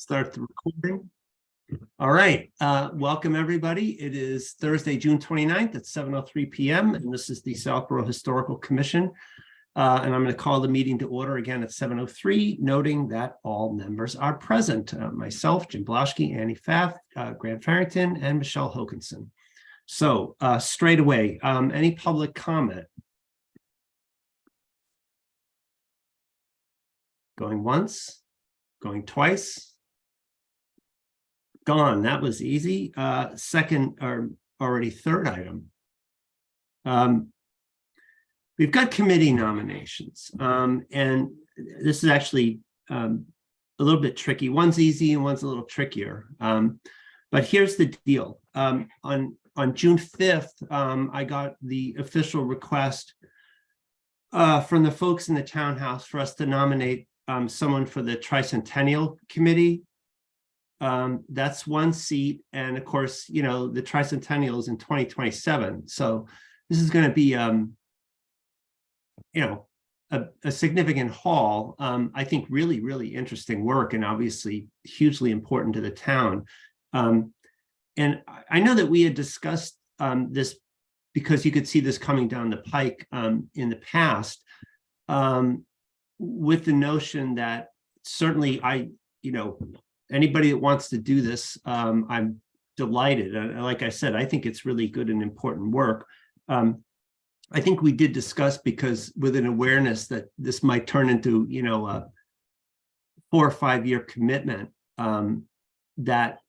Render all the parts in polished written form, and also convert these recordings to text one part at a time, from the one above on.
Start the recording. All right. Welcome, everybody. It is Thursday, June 29th at 7:03 p.m. And this is the Southborough Historical Commission. And I'm going to call the meeting to order again at 7:03, noting that all members are present. Myself, Jim Blaschke, Annie Pfaff, Grant Farrington, and Michelle Hokinson. So straight away, any public comment? Going once, going twice. Gone. That was easy. Second or already third item. We've got committee nominations, and this is actually a little bit tricky. One's easy and one's a little trickier. But here's the deal. On June 5th, I got the official request from the folks in the townhouse for us to nominate someone for the Tricentennial Committee. That's one seat, and of course, you know, the Tricentennial is in 2027, so this is going to be you know, a significant haul. I think really interesting work, and obviously hugely important to the town. And I know that we had discussed this because you could see this coming down the pike in the past, with the notion that certainly anybody that wants to do this, I'm delighted. Like I said, I think it's really good and important work. I think we did discuss, because with an awareness that this might turn into, you know, a 4 or 5 year commitment, that,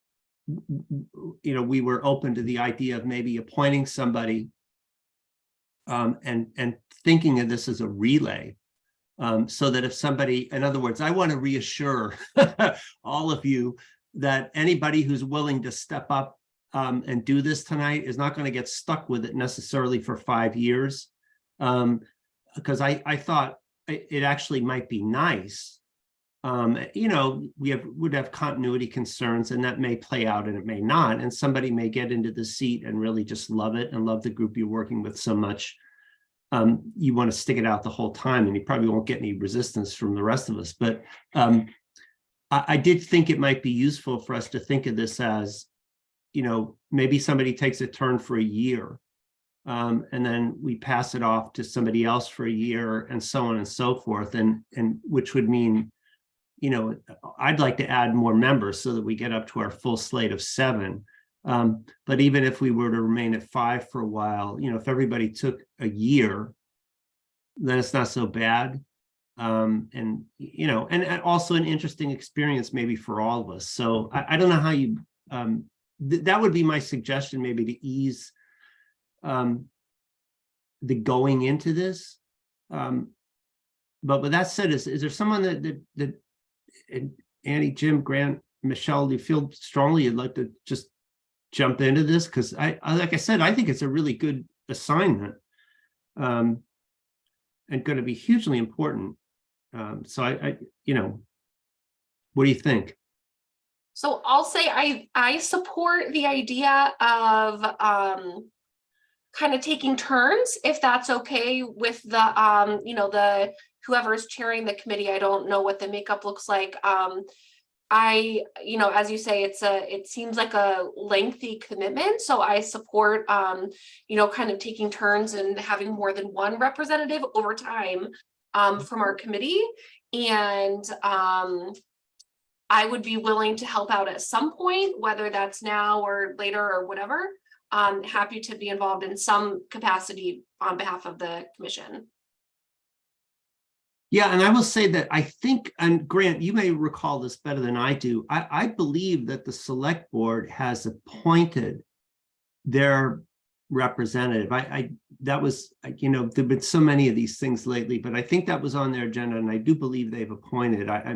you know, we were open to the idea of maybe appointing somebody and thinking of this as a relay. So that if somebody, in other words, I want to reassure all of you that anybody who's willing to step up and do this tonight is not going to get stuck with it necessarily for 5 years. Because I thought it actually might be nice. You know, would have continuity concerns, and that may play out and it may not. And somebody may get into the seat and really just love it and love the group you're working with so much. You want to stick it out the whole time, and you probably won't get any resistance from the rest of us. But I did think it might be useful for us to think of this as, you know, maybe somebody takes a turn for a year, and then we pass it off to somebody else for a year, and so on and so forth. And which would mean, you know, I'd like to add more members so that we get up to our full slate of 7. But even if we were to remain at 5 for a while, you know, if everybody took a year, then it's not so bad. And, you know, and also an interesting experience maybe for all of us. So I don't know how you, that would be my suggestion, maybe to ease the going into this. But with that said, is there someone that Annie, Jim, Grant, Michelle, do you feel strongly you'd like to just jump into this? Because I like I said, I think it's a really good assignment, and going to be hugely important. So I you know, what do you think? So I'll say I support the idea of kind of taking turns, if that's okay with the the whoever's chairing the committee. I don't know what the makeup looks like. As you say, it seems like a lengthy commitment. So I support, kind of taking turns and having more than one representative over time from our committee. And I would be willing to help out at some point, whether that's now or later or whatever. Happy to be involved in some capacity on behalf of the commission. Yeah, and I will say that I think, and Grant, you may recall this better than I do, I believe that the select board has appointed their representative. That was, you know, there've been so many of these things lately, but I think that was on their agenda, and I do believe they've appointed. I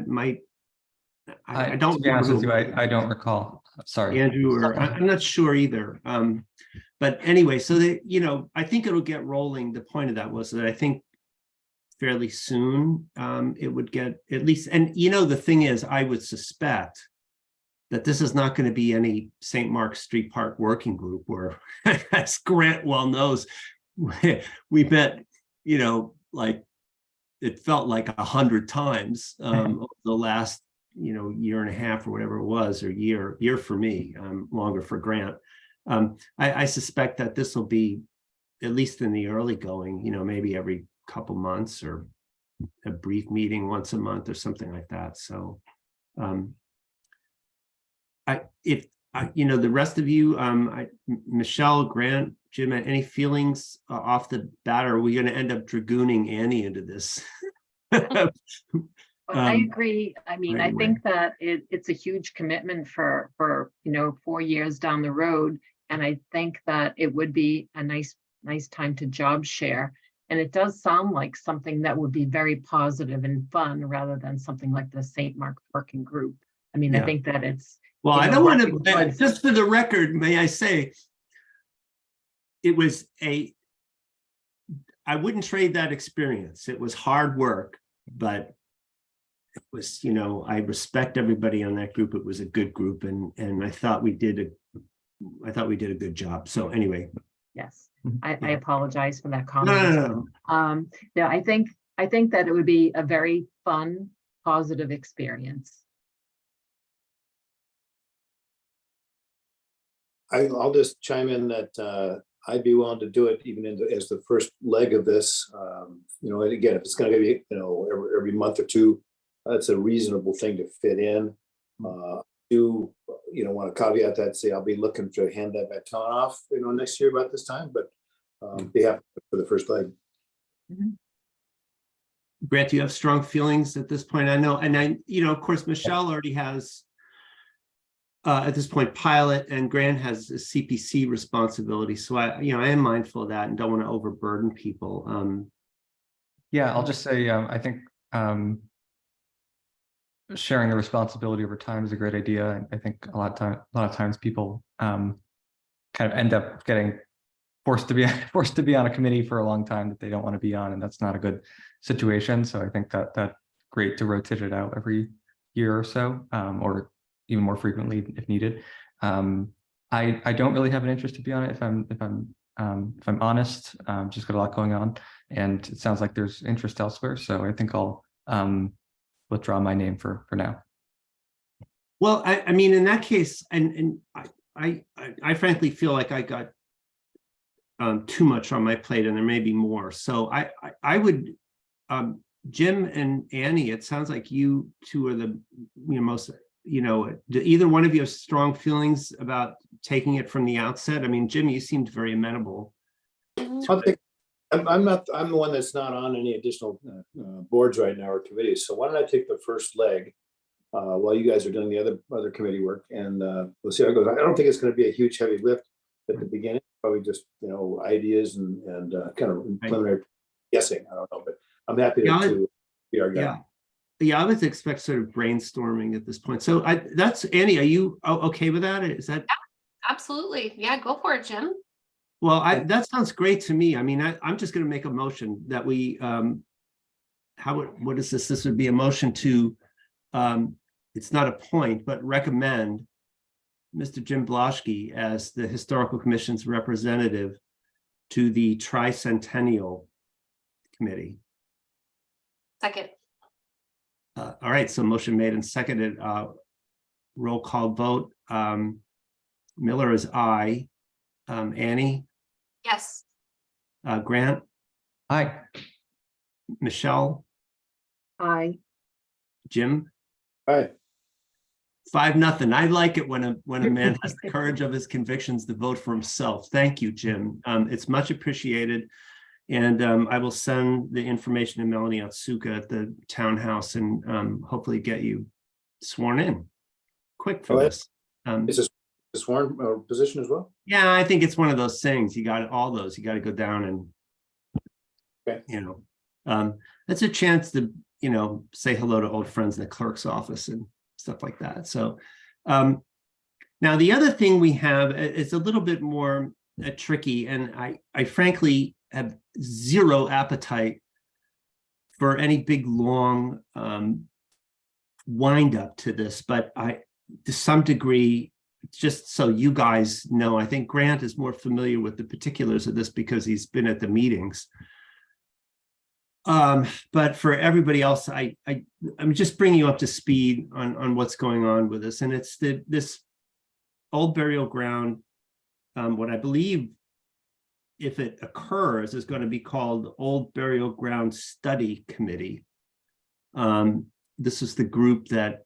don't, to be honest with you, I don't recall. Sorry, Andrew, or I'm not sure either. But anyway, so they, you know, I think it'll get rolling. The point of that was that I think fairly soon it would get at least, and you know, the thing is, I would suspect that this is not going to be any St. Mark's Street Park working group where, as Grant well knows, we met, you know, like it felt like 100 times over the last year and a half or whatever it was, or year for me, longer for Grant. I suspect that this will be, at least in the early going, maybe every couple months or a brief meeting once a month or something like that. So the rest of you, Michelle, Grant, Jim, any feelings off the bat, or are we going to end up dragooning Annie into this? I agree. I mean, right I think that it's a huge commitment for 4 years down the road. And I think that it would be a nice time to job share. And it does sound like something that would be very positive and fun rather than something like the St. Mark Working Group. I mean, Yeah. I think that it's, Well, you I know, don't want working to, towards- just for the record, may I say, I wouldn't trade that experience. It was hard work, but it was, I respect everybody on that group. It was a good group, and I thought we did a good job. So anyway. yes, Mhm. I apologize for that No, comment. no, no. Yeah, I think that it would be a very fun, positive experience. I'll just chime in that I'd be willing to do it even as the first leg of this. And again, if it's going to be every month or two, that's a reasonable thing to fit in. Do want to caveat that, say I'll be looking to hand that baton off next year about this time, but be happy for the first leg. Grant, do you have strong feelings at this point? I know, and of course, Michelle already has at this point pilot, and Grant has a CPC responsibility. So I am mindful of that and don't want to overburden people. Yeah, I'll just say, I think sharing the responsibility over time is a great idea. I think a lot of times people kind of end up getting forced to be on a committee for a long time that they don't want to be on, and that's not a good situation. So I think that's great to rotate it out every year or so, or even more frequently if needed. I don't really have an interest to be on it if I'm honest. Just got a lot going on, and it sounds like there's interest elsewhere. So I think I'll withdraw my name for now. Well, I mean, in that case, and I frankly feel like I got too much on my plate, and there may be more. So I would, Jim and Annie, it sounds like you two are the most, do either one of you have strong feelings about taking it from the outset? I mean, Jim, you seemed very amenable. I'm the one that's not on any additional boards right now or committees. So why don't I take the first leg while you guys are doing the other committee work, and we'll see how it goes. I don't think it's going to be a huge heavy lift at the beginning. Probably just Right. ideas and kind of preliminary guessing. I don't know, but I'm happy to be our guy. Yeah, I would expect sort of brainstorming at this point. So that's Annie. Are you okay with that? Is that? Absolutely. Yeah, go for it, Jim. Well, that sounds great to me. I mean, I'm just going to make a motion that we, what is this? This would be a motion to, it's not a point, but recommend Mr. Jim Blaschke as the Historical Commission's representative to the Tricentennial Committee. Second. All right, so motion made and seconded. Roll call vote. Miller is aye. Annie? Yes. Grant? Hi. Michelle? Aye. Jim? All right. 5-0. I like it when a man has the courage of his convictions to vote for himself. Thank you, Jim. It's much appreciated. And I will send the information to Melanie Otsuka at the townhouse and hopefully get you sworn in quick for this. Is this a sworn position as well? Yeah, I think it's one of those things. You got all those. You got to go down and, Okay. that's a chance to, say hello to old friends in the clerk's office and stuff like that. So now the other thing we have is a little bit more tricky, and I frankly have zero appetite for any big long wind up to this, but to some degree, just so you guys know, I think Grant is more familiar with the particulars of this because he's been at the meetings. But for everybody else, I'm just bringing you up to speed on what's going on with this. And it's this old burial ground, what I believe, if it occurs, is going to be called Old Burial Ground Study Committee. This is the group that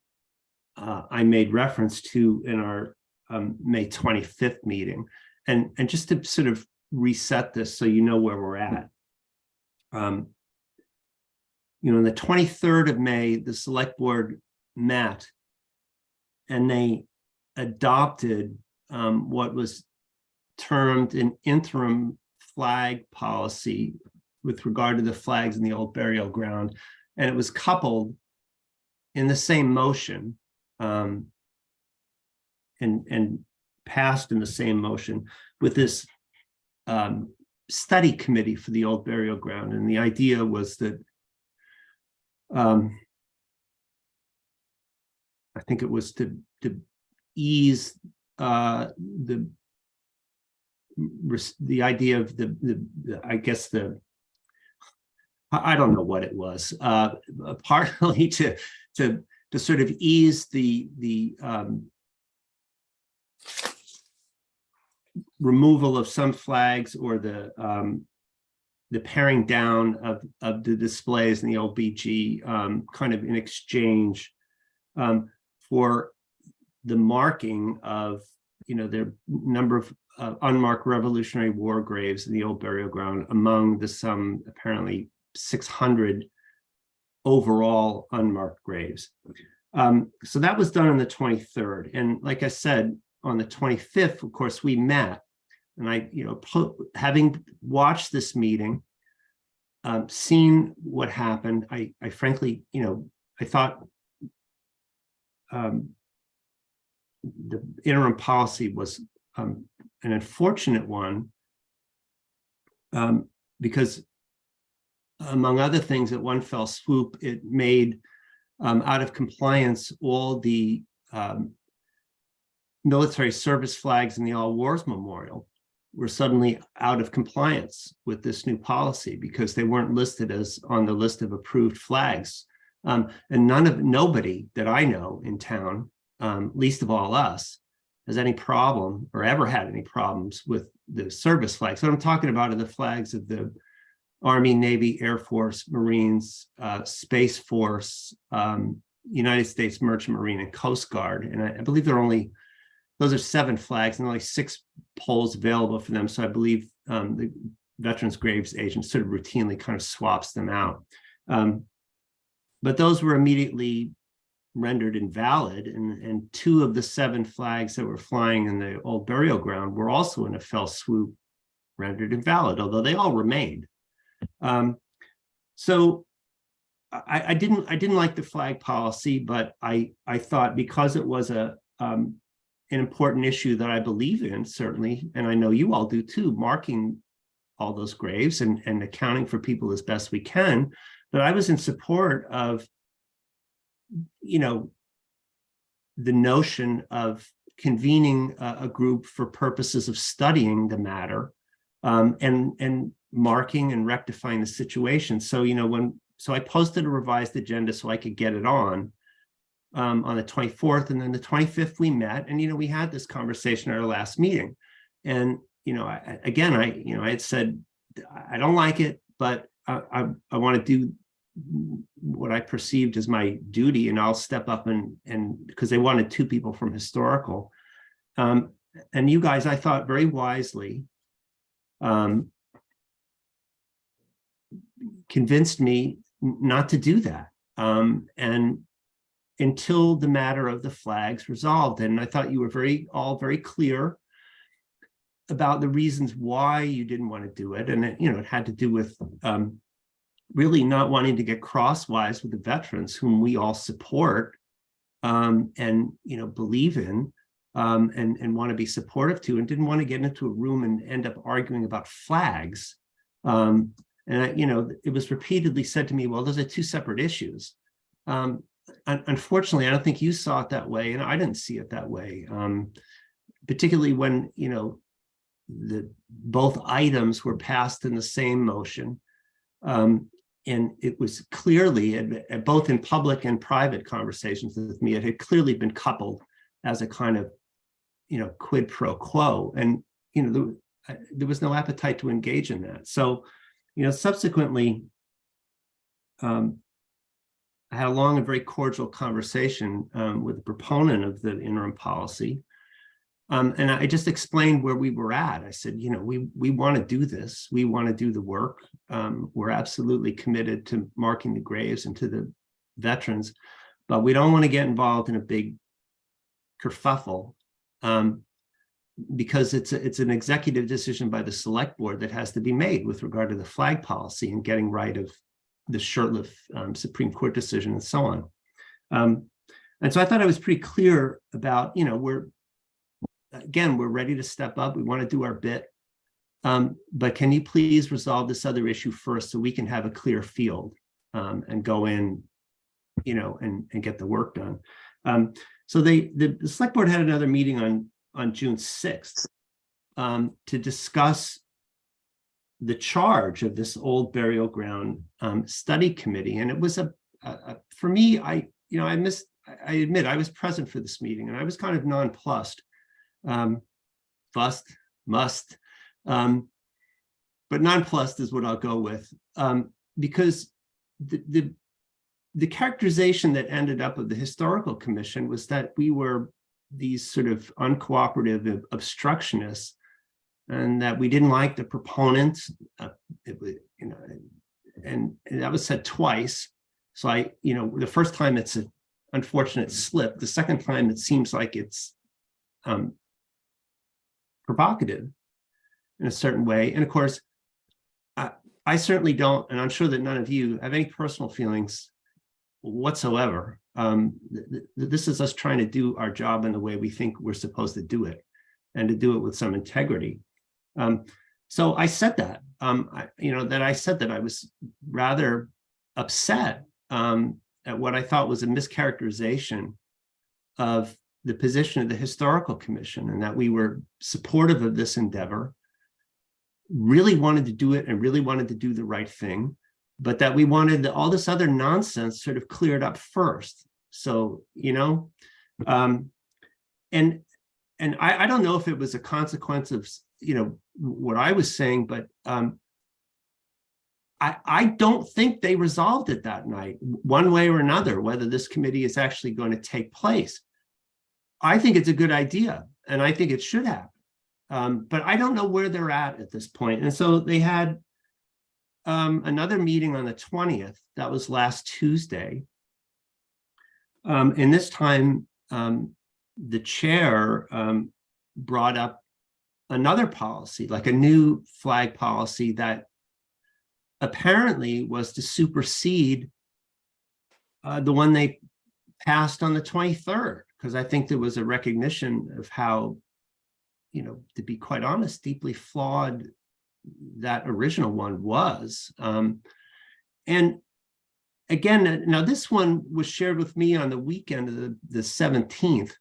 I made reference to in our May 25th meeting. And just to sort of reset this so you know where we're at. On the 23rd of May, the select board met and they adopted what was termed an interim flag policy with regard to the flags in the old burial ground. And it was coupled in the same motion and passed in the same motion with this study committee for the old burial ground. And the idea was that I think it was to ease the idea of I guess I don't know what it was, partly to sort of ease the removal of some flags or the paring down of the displays in the old BG, kind of in exchange for the marking of their number of unmarked Revolutionary War graves in the old burial ground among the some apparently 600 overall unmarked graves. So that was done on the 23rd. And like I said, on the 25th, of course, we met. And I, having watched this meeting, seen what happened, I frankly, I thought the interim policy was an unfortunate one because, among other things, at one fell swoop, it made out of compliance all the military service flags in the All Wars Memorial were suddenly out of compliance with this new policy because they weren't listed as on the list of approved flags. And nobody that I know in town, least of all us, has any problem or ever had any problems with the service flags. What I'm talking about are the flags of the Army, Navy, Air Force, Marines, Space Force, United States Merchant Marine, and Coast Guard. And I believe those are 7 flags and only 6 poles available for them. So I believe the Veterans Graves agent sort of routinely kind of swaps them out. But those were immediately rendered invalid, and 2 of the 7 flags that were flying in the old burial ground were also in a fell swoop rendered invalid, although they all remained. So I didn't like the flag policy, but I thought because it was an important issue that I believe in, certainly, and I know you all do too, marking all those graves and accounting for people as best we can, that I was in support of, the notion of convening a group for purposes of studying the matter and marking and rectifying the situation. So, so I posted a revised agenda so I could get it on the 24th, and then the 25th we met, and we had this conversation at our last meeting. And I had said I don't like it, but I want to do what I perceived as my duty, and I'll step up and because they wanted 2 people from historical, and you guys, I thought very wisely, convinced me not to do that. And until the matter of the flags resolved. And I thought you were all very clear about the reasons why you didn't want to do it. And it had to do with really not wanting to get crosswise with the veterans whom we all support and believe in and want to be supportive to, and didn't want to get into a room and end up arguing about flags. And it was repeatedly said to me, well, those are 2 separate issues. Unfortunately, I don't think you saw it that way, and I didn't see it that way, particularly when, both items were passed in the same motion. it was clearly, both in public and private conversations with me, it had clearly been coupled as a kind of, quid pro quo. And, there was no appetite to engage in that. So, subsequently, I had a long and very cordial conversation with the proponent of the interim policy. And I just explained where we were at. I said, we want to do this. We want to do the work. We're absolutely committed to marking the graves and to the veterans, but we don't want to get involved in a big kerfuffle because it's an executive decision by the select board that has to be made with regard to the flag policy and getting right of the Shurtleff Supreme Court decision and so on. And so I thought I was pretty clear about, we're ready to step up. We want to do our bit. But can you please resolve this other issue first so we can have a clear field and go in, and get the work done. So the select board had another meeting on June 6th to discuss the charge of this old burial ground study committee. And it was for me, I admit I was present for this meeting and I was kind of nonplussed. But nonplussed is what I'll go with, because the characterization that ended up of the historical commission was that we were these sort of uncooperative obstructionists and that we didn't like the proponents, and that was said twice. So the first time it's an unfortunate slip. The second time it seems like it's provocative in a certain way. And of course, I certainly don't, and I'm sure that none of you have any personal feelings whatsoever. This is us trying to do our job in the way we think we're supposed to do it, and to do it with some integrity. So I said that, that I was rather upset at what I thought was a mischaracterization of the position of the historical commission, and that we were supportive of this endeavor, really wanted to do it and really wanted to do the right thing, but that we wanted all this other nonsense sort of cleared up first. So, and I don't know if it was a consequence of, what I was saying, but I don't think they resolved it that night, one way or another, whether this committee is actually going to take place. I think it's a good idea, and I think it should happen. But I don't know where they're at this point. And so they had another meeting on the 20th. That was last Tuesday. And this time, the chair brought up another policy, like a new flag policy that apparently was to supersede the one they passed on the 23rd, because I think there was a recognition of how, to be quite honest, deeply flawed that original one was. And again, now this one was shared with me on the weekend of the 17th.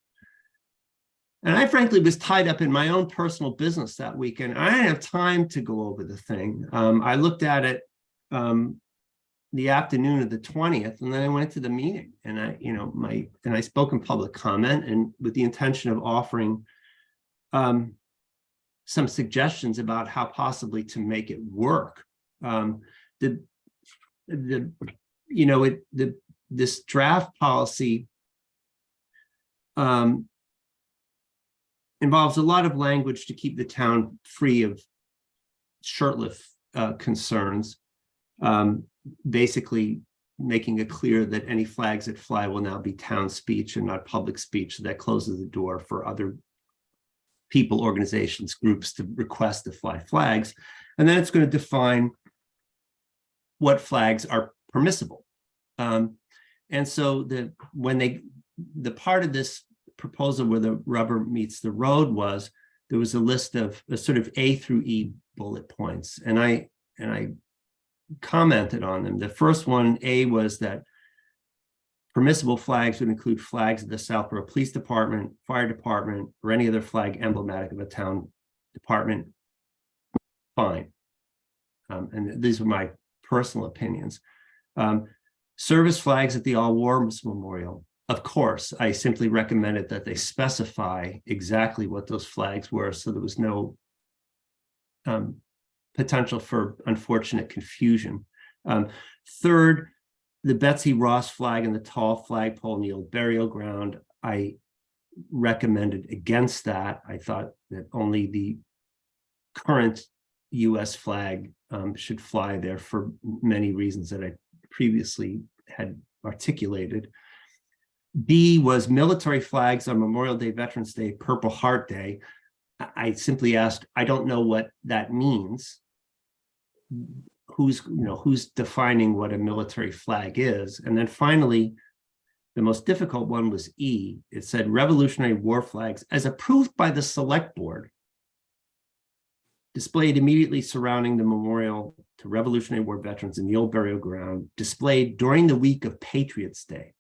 And I frankly was tied up in my own personal business that weekend. I didn't have time to go over the thing. I looked at it the afternoon of the 20th, and then I went to the meeting, and I spoke in public comment, and with the intention of offering some suggestions about how possibly to make it work. This draft policy involves a lot of language to keep the town free of Shurtleff concerns, basically making it clear that any flags that fly will now be town speech and not public speech. So that closes the door for other people, organizations, groups to request to fly flags. And then it's going to define what flags are permissible. And so the part of this proposal where the rubber meets the road was, there was a list of a sort of A through E bullet points. And I commented on them. The first one, A, was that permissible flags would include flags of the Southborough Police Department, Fire Department, or any other flag emblematic of a town department. Fine. And these were my personal opinions. Service flags at the All Wars Memorial. Of course, I simply recommended that they specify exactly what those flags were, so there was no potential for unfortunate confusion. Third, the Betsy Ross flag and the tall flagpole in the old burial ground. I recommended against that. I thought that only the current US flag should fly there for many reasons that I previously had articulated. B was military flags on Memorial Day, Veterans Day, Purple Heart Day. I simply asked, I don't know what that means. Who's defining what a military flag is? And then finally, the most difficult one was E. It said Revolutionary War flags as approved by the Select Board, displayed immediately surrounding the memorial to Revolutionary War veterans in the old burial ground, displayed during the week of Patriots Day.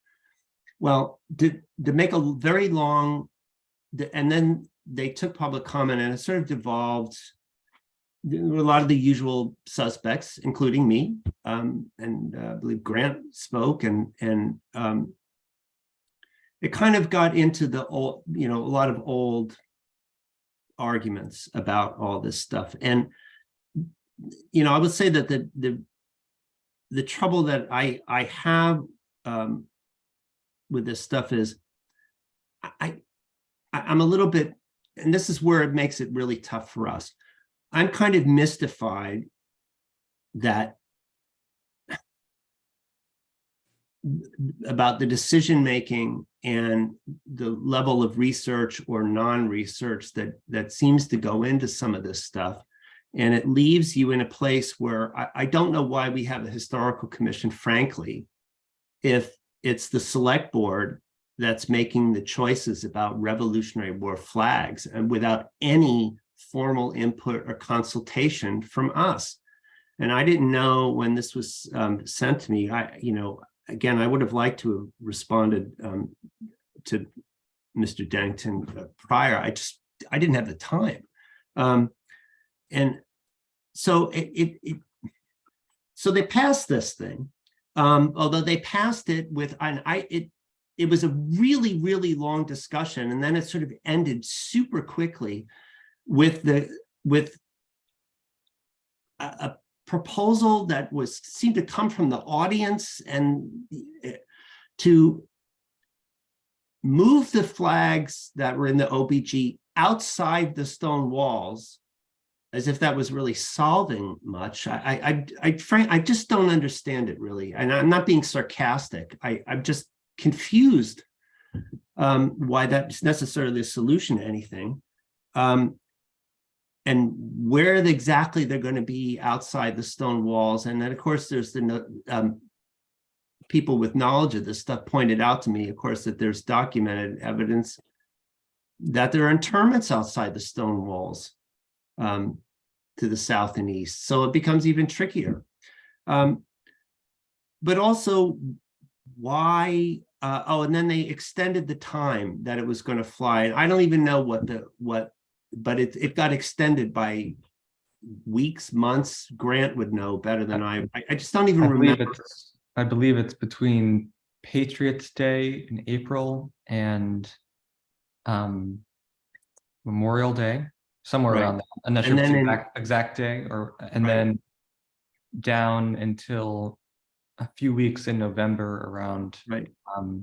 Well, to make a very long, and then they took public comment, and it sort of devolved. There were a lot of the usual suspects, including me, and I believe Grant spoke, and it kind of got into the old, a lot of old arguments about all this stuff. And I would say that the trouble that I have with this stuff is I'm a little bit, and this is where it makes it really tough for us. I'm kind of mystified that about the decision-making and the level of research or non-research that seems to go into some of this stuff. And it leaves you in a place where I don't know why we have a historical commission, frankly, if it's the Select Board that's making the choices about Revolutionary War flags and without any formal input or consultation from us. And I didn't know when this was sent to me. Again, I would have liked to have responded to Mr. Dennington prior. I didn't have the time. And so so they passed this thing, although they passed it with, it was a really, really long discussion. And then it sort of ended super quickly with a proposal that seemed to come from the audience, and to move the flags that were in the OBG outside the stone walls, as if that was really solving much. I just don't understand it really, and I'm not being sarcastic. I'm just confused why that's necessarily a solution to anything. And where exactly they're going to be outside the stone walls. And then, of course, there's the people with knowledge of this stuff pointed out to me, of course, that there's documented evidence that there are interments outside the stone walls to the south and east. So it becomes even trickier. But also, why? And then they extended the time that it was going to fly. And I don't even know but it got extended by weeks, months. Grant would know better than I just don't even remember. I believe it's between Patriots Day in April and Memorial Day, somewhere around there. I'm not sure if it's the exact day, and then down until a few weeks in November around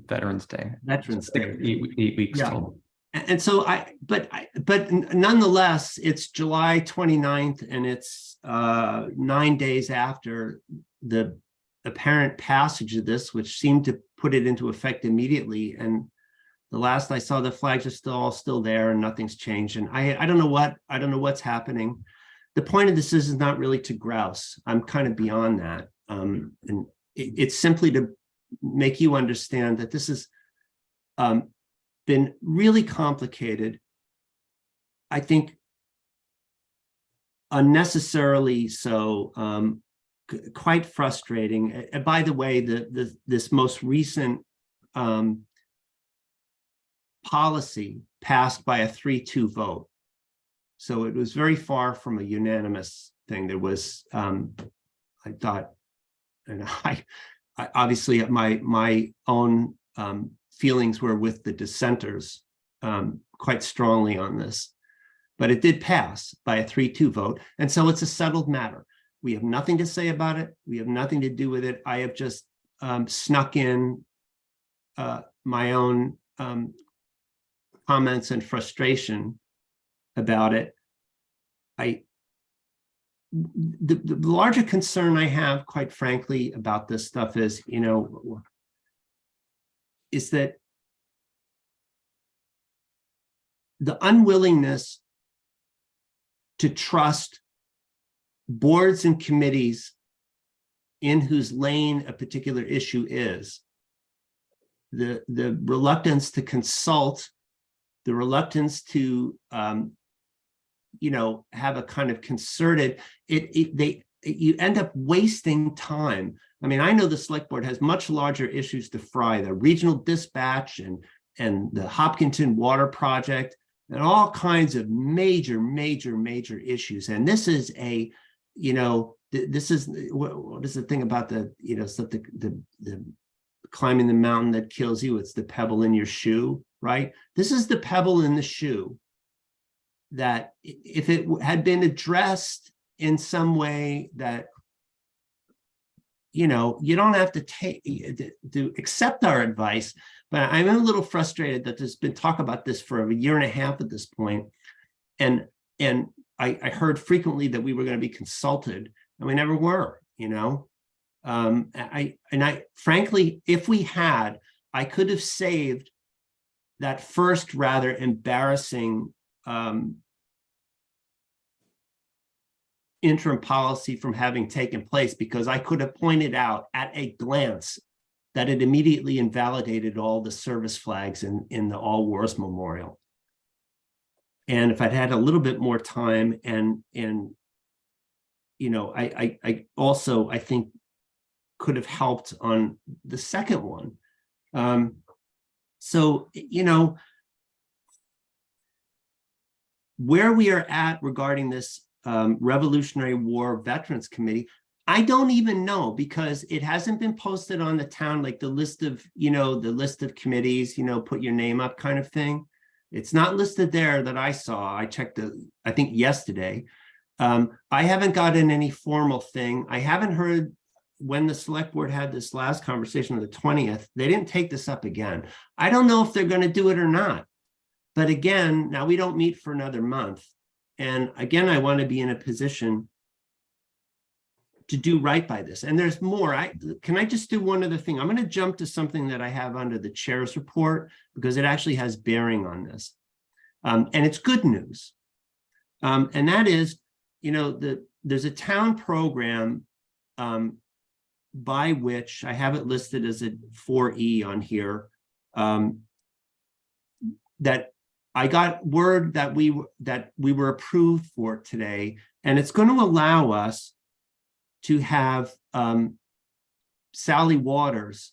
Veterans Day. Veterans Day. 8 weeks total. And so but nonetheless, it's July 29th, and it's 9 days after the apparent passage of this, which seemed to put it into effect immediately. And the last I saw, the flags are still there, and nothing's changed. And I don't know what's happening. The point of this is not really to grouse. I'm kind of beyond that. And it's simply to make you understand that this has been really complicated. I think unnecessarily so, quite frustrating. And by the way, this most recent policy passed by a 3-2 vote. So it was very far from a unanimous thing. There was, I thought, and obviously my own feelings were with the dissenters quite strongly on this, but it did pass by a 3-2 vote. And so it's a settled matter. We have nothing to say about it. We have nothing to do with it. I have just snuck in my own comments and frustration about it. The larger concern I have, quite frankly, about this stuff is, is that the unwillingness to trust boards and committees in whose lane a particular issue is, the reluctance to consult, the reluctance to have a kind of concerted, you end up wasting time. I mean, I know the select board has much larger issues to fry, the regional dispatch and the Hopkinton Water Project and all kinds of major issues. And this is this is what is the thing about the climbing the mountain that kills you? It's the pebble in your shoe, right? This is the pebble in the shoe that if it had been addressed in some way that, you don't have to to accept our advice, but I'm a little frustrated that there's been talk about this for a year and a half at this point. And I heard frequently that we were going to be consulted, and we never were, frankly, if we had, I could have saved that first rather embarrassing interim policy from having taken place, because I could have pointed out at a glance that it immediately invalidated all the service flags in the All Wars Memorial. And if I'd had a little bit more time I also, I think, could have helped on the second one. Where we are at regarding this Revolutionary War Veterans Committee, I don't even know, because it hasn't been posted on the town, like the list of, the list of committees, put your name up kind of thing. It's not listed there that I saw. I checked I think yesterday. I haven't gotten any formal thing. I haven't heard when the select board had this last conversation on the 20th, they didn't take this up again. I don't know if they're going to do it or not. But again, now we don't meet for another month. And again, I want to be in a position to do right by this. And there's more. Can I just do one other thing? I'm going to jump to something that I have under the chair's report, because it actually has bearing on this. And it's good news. And that is, there's a town program by which I have it listed as a 4E on here, that I got word that we were approved for today, and it's going to allow us to have Sally Waters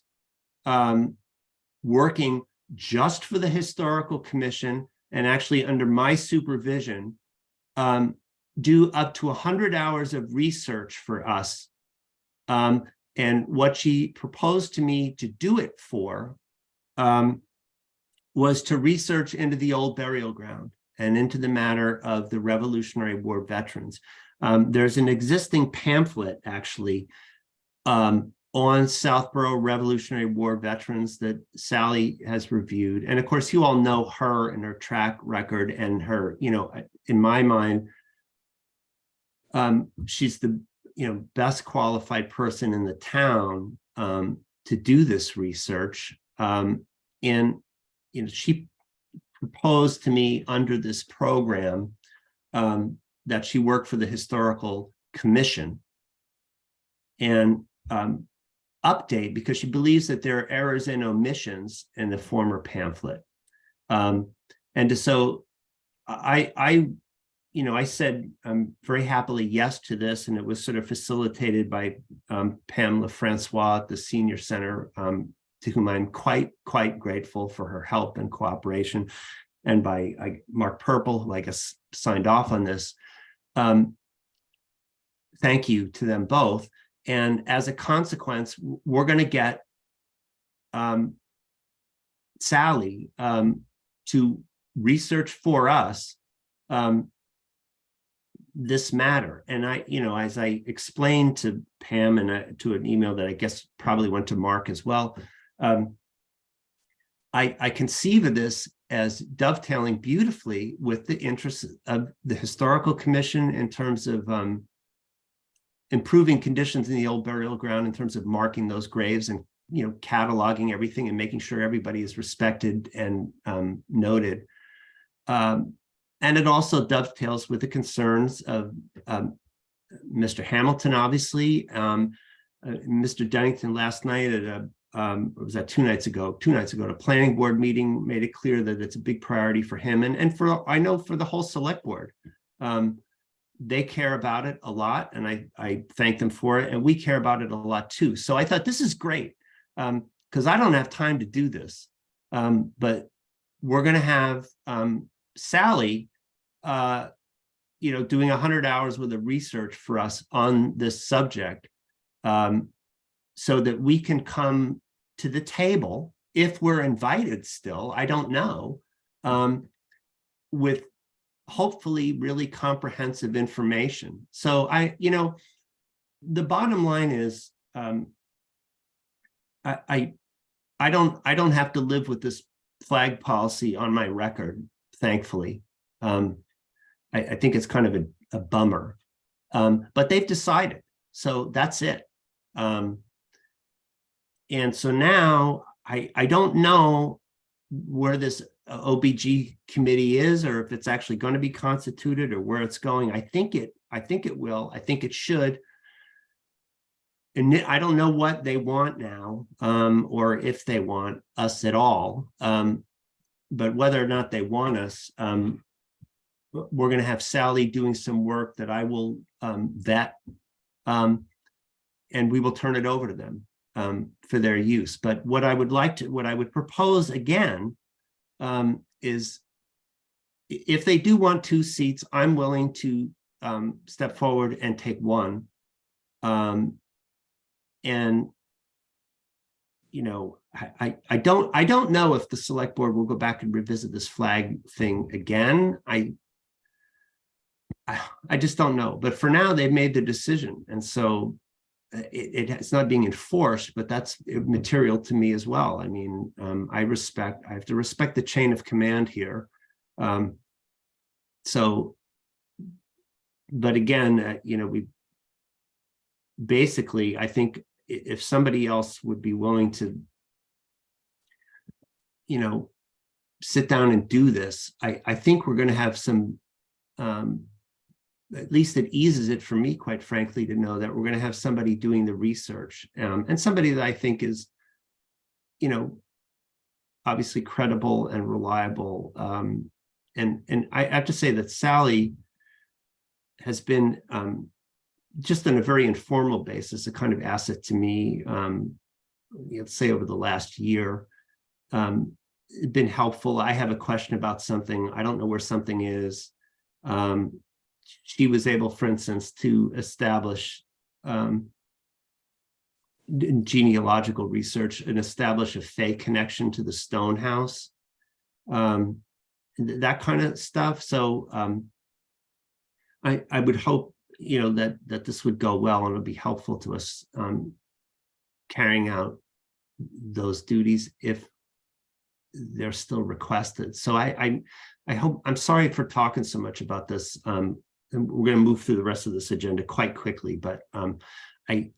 working just for the Historical Commission, and actually under my supervision, do up to 100 hours of research for us. And what she proposed to me to do it for was to research into the old burial ground and into the matter of the Revolutionary War veterans. There's an existing pamphlet, actually, on Southborough Revolutionary War veterans that Sally has reviewed. And of course, you all know her and her track record and her, in my mind, she's the best qualified person in the town to do this research. And she proposed to me under this program that she work for the Historical Commission and update, because she believes that there are errors and omissions in the former pamphlet. And so I said very happily yes to this, and it was sort of facilitated by Pamela Francois at the Senior Center, to whom I'm quite grateful for her help and cooperation, and by Mark Purple, who I guess signed off on this. Thank you to them both. And as a consequence, we're going to get Sally to research for us this matter. And I, as I explained to Pam and to an email that I guess probably went to Mark as well, I conceive of this as dovetailing beautifully with the interests of the Historical Commission in terms of improving conditions in the old burial ground, in terms of marking those graves and cataloging everything and making sure everybody is respected and noted. And it also dovetails with the concerns of Mr. Hamilton, obviously. Mr. Dennington last night at a was that 2 nights ago, at a planning board meeting, made it clear that it's a big priority for him and for, I know, for the whole select board. They care about it a lot, and I thank them for it, and we care about it a lot too. So I thought this is great, because I don't have time to do this, but we're going to have Sally, doing 100 hours worth of research for us on this subject, so that we can come to the table, if we're invited still, I don't know, with hopefully really comprehensive information. So the bottom line is, I don't have to live with this flag policy on my record, thankfully. I think it's kind of a bummer, but they've decided, so that's it. And so now I don't know where this OBG committee is, or if it's actually going to be constituted, or where it's going. I think it will. I think it should. And I don't know what they want now, or if they want us at all. But whether or not they want us, we're going to have Sally doing some work that I will vet, and we will turn it over to them for their use. But what I would propose again is, if they do want 2 seats, I'm willing to step forward and take one. And I don't know if the select board will go back and revisit this flag thing again. I just don't know. But for now, they've made the decision, and so it's not being enforced, but that's material to me as well. I mean, I have to respect the chain of command here. So, but again, we basically, I think if somebody else would be willing to, sit down and do this, I think we're going to have some, at least it eases it for me, quite frankly, to know that we're going to have somebody doing the research, and somebody that I think is, obviously credible and reliable. And I have to say that Sally has been, just on a very informal basis, a kind of asset to me, let's say over the last year. Been helpful. I have a question about something. I don't know where something is. She was able, for instance, to establish genealogical research and establish a Fay connection to the Stone House, that kind of stuff. So I would hope, that this would go well and it'll be helpful to us carrying out those duties if they're still requested. So I hope, I'm sorry for talking so much about this. And we're going to move through the rest of this agenda quite quickly, but I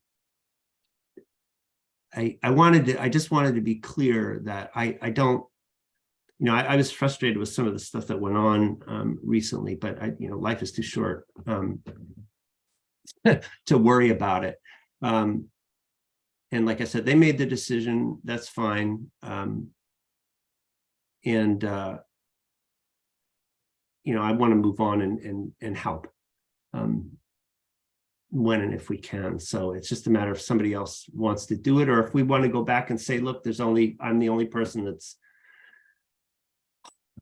just wanted to be clear that I don't, I was frustrated with some of the stuff that went on recently, but life is too short to worry about it. And like I said, they made the decision, that's fine. And I want to move on and help when and if we can. So it's just a matter of somebody else wants to do it, or if we want to go back and say, look, I'm the only person that's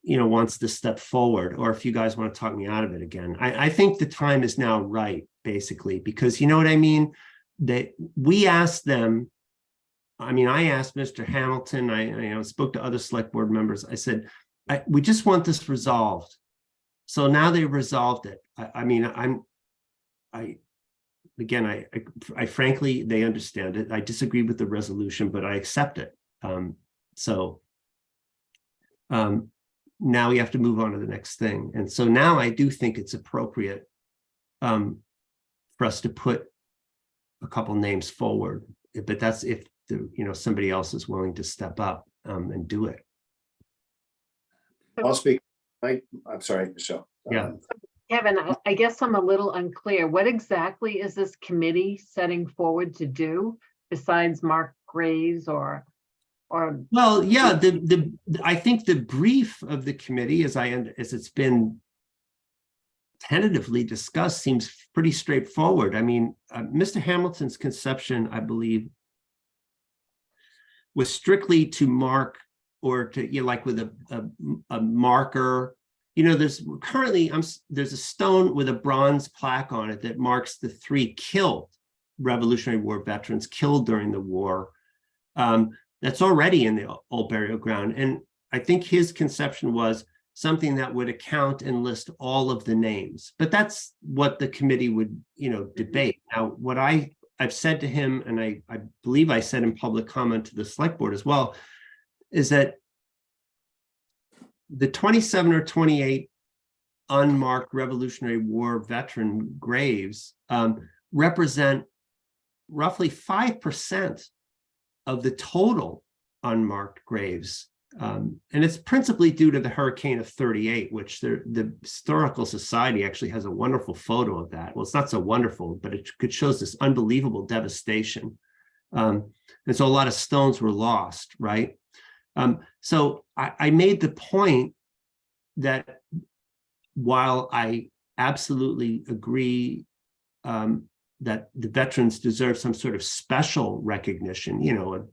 wants to step forward, or if you guys want to talk me out of it again. I think the time is now right, basically, because you know what I mean? we asked them, I mean, I asked Mr. Hamilton, I spoke to other select board members. I said, we just want this resolved. So now they resolved it. I frankly, they understand it. I disagree with the resolution, but I accept it. Now we have to move on to the next thing. And so now I do think it's appropriate for us to put a couple names forward, but that's if somebody else is willing to step up and do it. I'll speak. I'm sorry, Michelle. Yeah. Kevin, I guess I'm a little unclear. What exactly is this committee setting forward to do besides Mark Graves or? Well, yeah, I think the brief of the committee, as it's been tentatively discussed, seems pretty straightforward. I mean, Mr. Hamilton's conception, I believe, was strictly to mark or to like with a marker. There's currently there's a stone with a bronze plaque on it that marks the 3 killed Revolutionary War veterans killed during the war. That's already in the old burial ground. And I think his conception was something that would account and list all of the names. But that's what the committee would, debate. Now, what I've said to him, and I believe I said in public comment to the select board as well, is that the 27 or 28 unmarked Revolutionary War veteran graves represent roughly 5% of the total unmarked graves. And it's principally due to the hurricane of 38, which the Historical Society actually has a wonderful photo of that. Well, it's not so wonderful, but it shows this unbelievable devastation. And so a lot of stones were lost, right? So I made the point that while I absolutely agree that the veterans deserve some sort of special recognition, a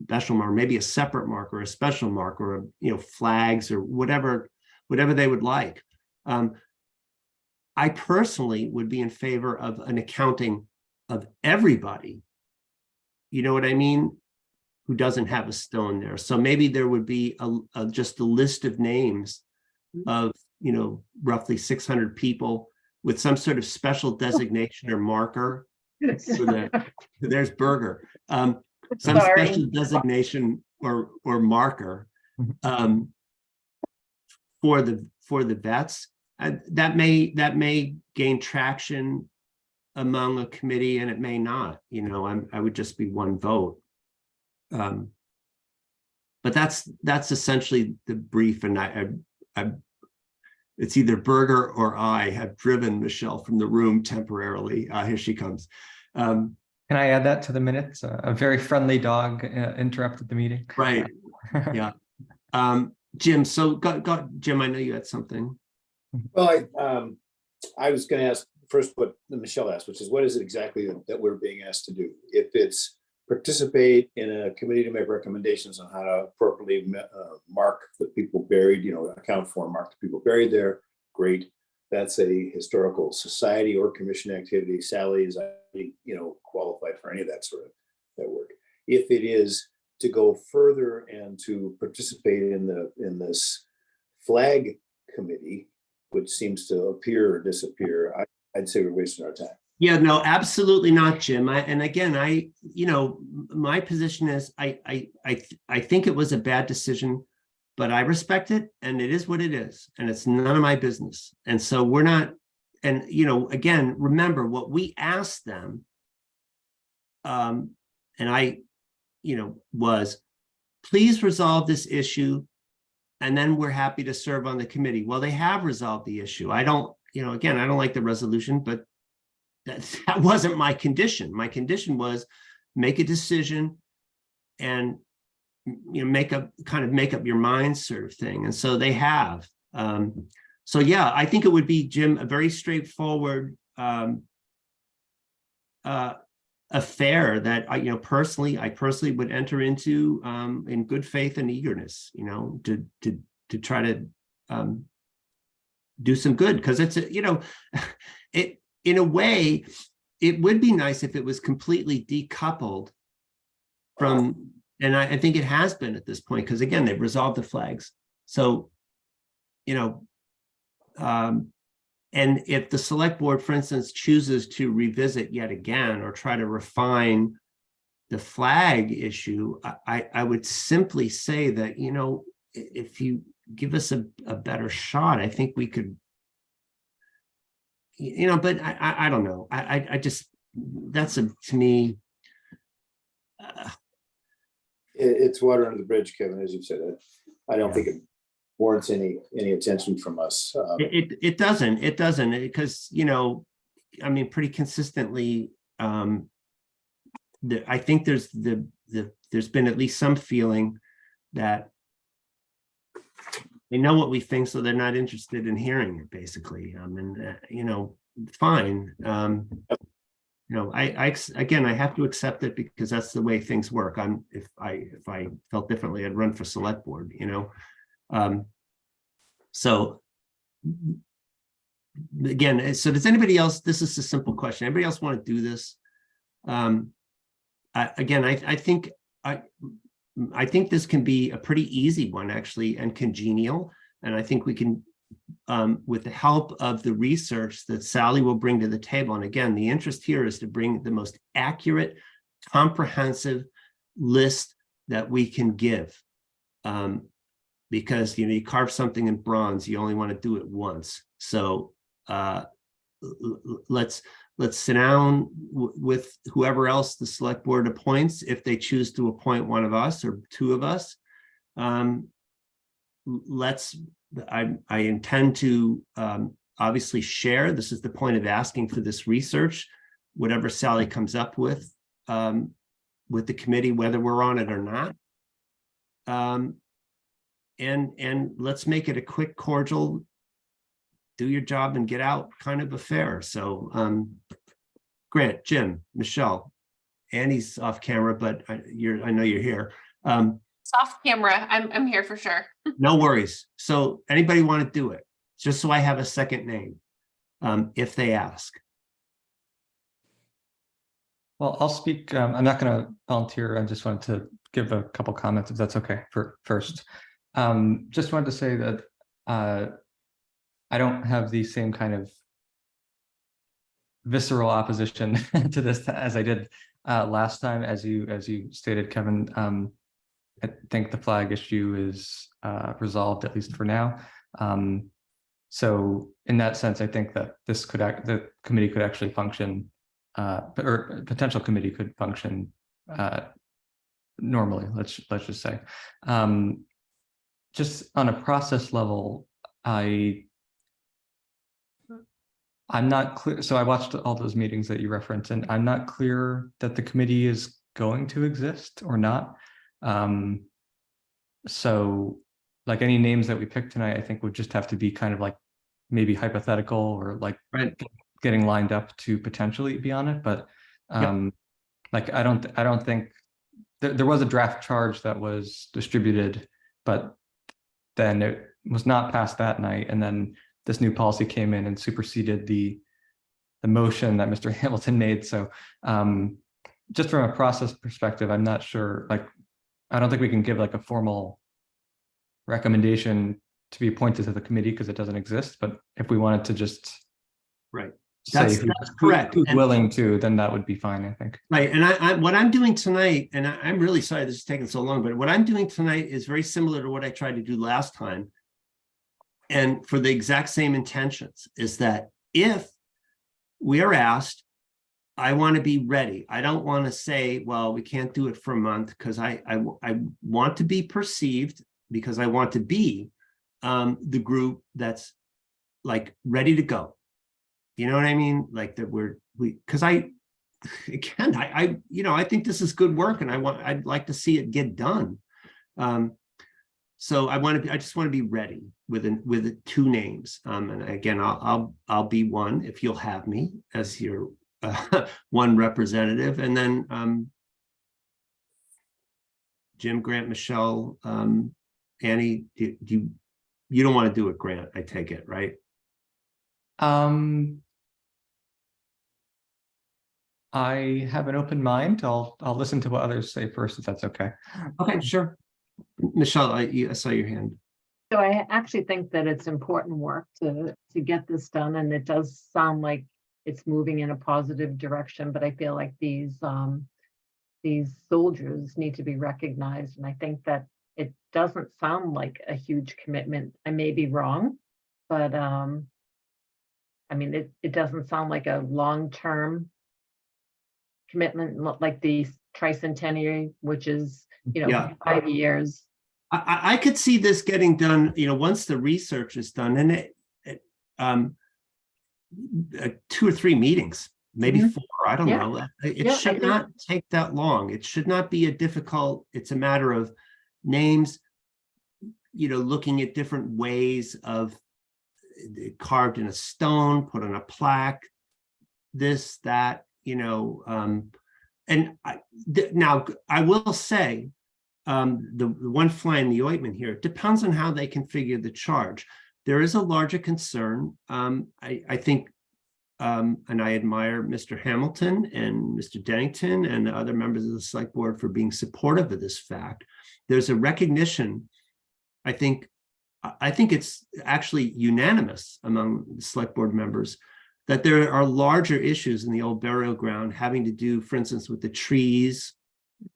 special mark, maybe a separate mark or a special mark or, flags or whatever they would like. I personally would be in favor of an accounting of everybody, you know what I mean, who doesn't have a stone there. So maybe there would be just a list of names of, roughly 600 people with some sort of special designation or marker. There's Berger. Some Sorry. special designation or marker for the vets. That may gain traction among a committee, and it may not. I would just be one vote. But that's essentially the brief, and I it's either Berger or I have driven Michelle from the room temporarily. Here she comes. Can I add that to the minutes? A very friendly dog interrupted the meeting. Right. Yeah. Jim, so go, Jim, I know you had something. Well, I was going to ask first what Michelle asked, which is what is it exactly that we're being asked to do? If it's participate in a committee to make recommendations on how to appropriately mark the people buried, account for and mark the people buried there, great. That's a historical society or commission activity. Sally is, qualified for any of that sort of that work. If it is to go further and to participate in this flag committee, which seems to appear or disappear, I'd say we're wasting our time. Yeah, no, absolutely not, Jim. And again, my position is I think it was a bad decision, but I respect it, and it is what it is, and it's none of my business. And so we're not, and again, remember what we asked them, and I, was please resolve this issue, and then we're happy to serve on the committee. Well, they have resolved the issue. I don't, again, I don't like the resolution, but that wasn't my condition. My condition was make a decision and make up your mind sort of thing. And so they have. So yeah, I think it would be, Jim, a very straightforward affair that I personally would enter into in good faith and eagerness, to try to do some good, because it's it in a way, it would be nice if it was completely decoupled from, and I think it has been at this point, because again, they've resolved the flags. So, you know, and if the select board, for instance, chooses to revisit yet again or try to refine the flag issue, I would simply say that, you know, if you give us a better shot, I think we could, you know, but I don't know. I just, that's to me. It's water under the bridge, Kevin, as you said. I don't think it warrants any attention from us. It doesn't, because, you know, I mean, pretty consistently, I think there's been at least some feeling that they know what we think, so they're not interested in hearing it, basically. And you know, fine. You know, again, I have to accept it because that's the way things work. If I felt differently, I'd run for select board, you know. So again, so does anybody else, this is a simple question, anybody else want to do this? Again, I think this can be a pretty easy one, actually, and congenial. And I think we can, with the help of the research that Sally will bring to the table. And again, the interest here is to bring the most accurate, comprehensive list that we can give. Because, you know, you carve something in bronze, you only want to do it once. So let's sit down with whoever else the select board appoints, if they choose to appoint one of us or two of us. I intend to obviously share. This is the point of asking for this research, whatever Sally comes up with the committee, whether we're on it or not. And let's make it a quick, cordial, do your job and get out kind of affair. So Grant, Jim, Michelle, Annie's off camera, but I know you're here. Soft camera. I'm here for sure. No worries. So anybody want to do it? Just so I have a second name, if they ask. Well, I'll speak. I'm not going to volunteer. I just wanted to give a couple comments, if that's okay, first. Just wanted to say that I don't have the same kind of visceral opposition to this as I did last time. As you stated, Kevin, I think the flag issue is resolved, at least for now. So in that sense, I think that the committee could actually function, or potential committee could function normally. Let's just say. Just on a process level, I'm not clear. So I watched all those meetings that you referenced, and I'm not clear that the committee is going to exist or not. So like any names that we pick tonight, I think would just have to be kind of like maybe hypothetical or like getting lined up to potentially be on it. But like I don't think there was a draft charge that was distributed, but then it was not passed that night, and then this new policy came in and superseded the motion that Mr. Hamilton made. So just from a process perspective, I'm not sure, like, I don't think we can give like a formal recommendation to be appointed to the committee because it doesn't exist. But if we wanted to just That's correct. Who's willing to, then that would be fine, I think. Right. And what I'm doing tonight, and I'm really sorry this is taking so long, but what I'm doing tonight is very similar to what I tried to do last time. And for the exact same intentions, is that if we are asked, I want to be ready. I don't want to say, well, we can't do it for a month, because I want to be perceived, because I want to be the group that's like ready to go. You know what I mean? Like that because I think this is good work, and I'd like to see it get done. So I just want to be ready with two names. And again, I'll be one if you'll have me as your one representative, and then Jim, Grant, Michelle, Annie, you don't want to do it, Grant, I take it, right? I have an open mind. I'll listen to what others say first, if that's okay. Okay, sure. Michelle, I saw your hand. So I actually think that it's important work to get this done, and it does sound like it's moving in a positive direction, but I feel like these soldiers need to be recognized, and I think that it doesn't sound like a huge commitment. I may be wrong, but I mean, it doesn't sound like a long-term commitment like the tricentenary, which is, Yeah. 5 years. I could see this getting done, once the research is done, and it 2 or 3 meetings, maybe Mhm. 4, I don't Yeah. know. It Yeah, I should think- not take that long. It should not be it's a matter of names, looking at different ways of carved in a stone, put on a plaque, this, that, and now I will say, the one fly in the ointment here, it depends on how they configure the charge. There is a larger concern. I think, and I admire Mr. Hamilton and Mr. Dennington and the other members of the select board for being supportive of this fact. There's a recognition, I think it's actually unanimous among the select board members that there are larger issues in the old burial ground having to do, for instance, with the trees.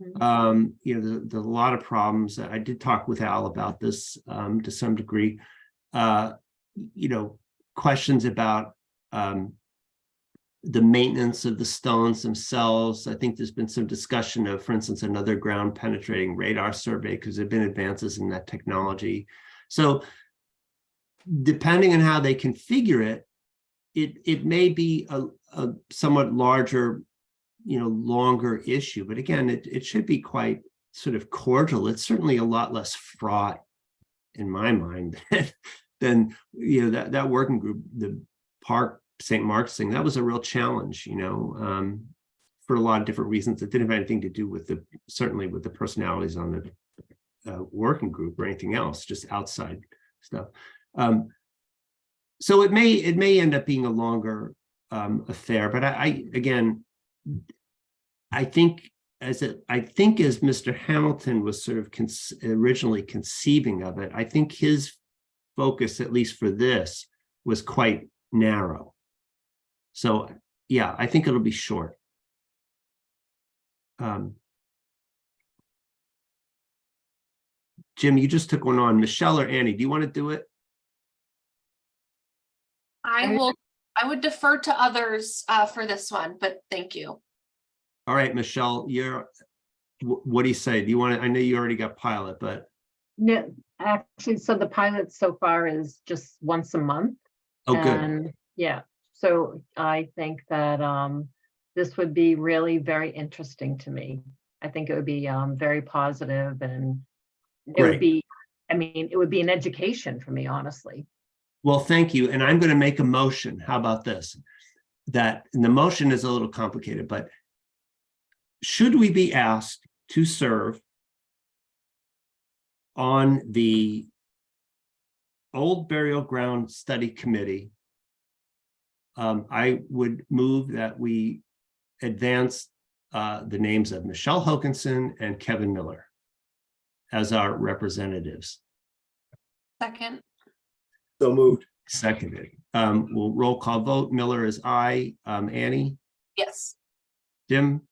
Mhm. There's a lot of problems. I did talk with Al about this to some degree. Questions about the maintenance of the stones themselves. I think there's been some discussion of, for instance, another ground penetrating radar survey because there have been advances in that technology. So depending on how they configure it, it may be a somewhat larger, longer issue. But again, it should be quite sort of cordial. It's certainly a lot less fraught in my mind than, that working group, the Park St. Mark's thing. That was a real challenge, for a lot of different reasons. It didn't have anything to do with certainly with the personalities on the working group or anything else, just outside stuff. So it may end up being a longer affair, but I think as Mr. Hamilton was sort of originally conceiving of it, I think his focus, at least for this, was quite narrow. So yeah, I think it'll be short. Jim, you just took one on. Michelle or Annie, do you want to do it? I would defer to others for this one, but thank you. All right, Michelle, what do you say? Do you want to, I know you already got pilot, but. No, actually, so the pilot so far is just once a month. Oh, good. And yeah, so I think that this would be really very interesting to me. I think it would be very positive, and it would Great. be, I mean, it would be an education for me, honestly. Well, thank you. And I'm going to make a motion. How about this? And the motion is a little complicated, but should we be asked to serve on the Old Burial Ground Study Committee, I would move that we advance the names of Michelle Hokanson and Kevin Miller as our representatives. Second. So moved. Seconded. We'll roll call vote. Miller is aye. Annie, Yes. Jim,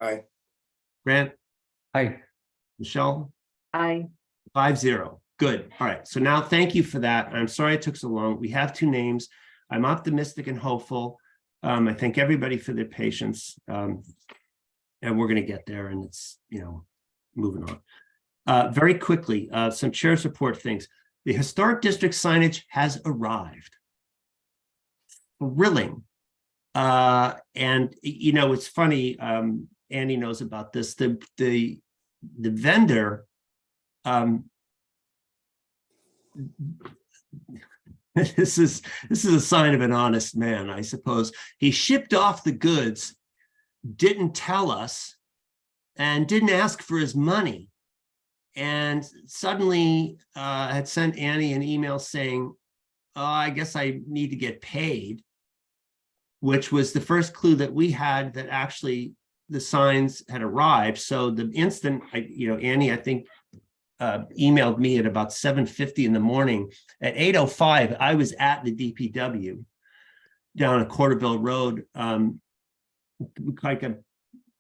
Aye. Grant, Hi. Michelle, I 5-0. Good. All right. So now thank you for that. I'm sorry it took so long. We have 2 names. I'm optimistic and hopeful. I thank everybody for their patience. And we're going to get there, and it's, moving on. Very quickly, some chair's report things. The historic district signage has arrived. Thrilling. And it's funny, Annie knows about this. The vendor, this is a sign of an honest man, I suppose. He shipped off the goods, didn't tell us, and didn't ask for his money. And suddenly had sent Annie an email saying, oh, I guess I need to get paid. which was the first clue that we had that actually the signs had arrived. So the instant Annie, I think, emailed me at about 7:50 in the morning. At 8:05, I was at the DPW down at Corderville Road, like a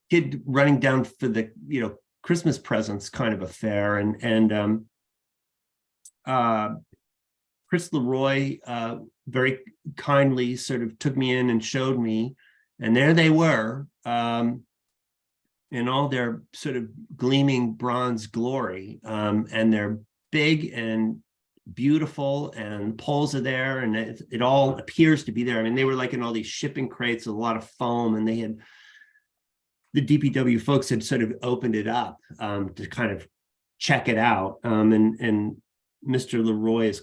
kid running down for the Christmas presents kind of affair, and Chris Leroy very kindly sort of took me in and showed me, and there they were. In all their sort of gleaming bronze glory, and they're big and beautiful, and poles are there, and it all appears to be there. I mean, they were like in all these shipping crates with a lot of foam, and the DPW folks had sort of opened it up to kind of check it out, and Mr. Leroy is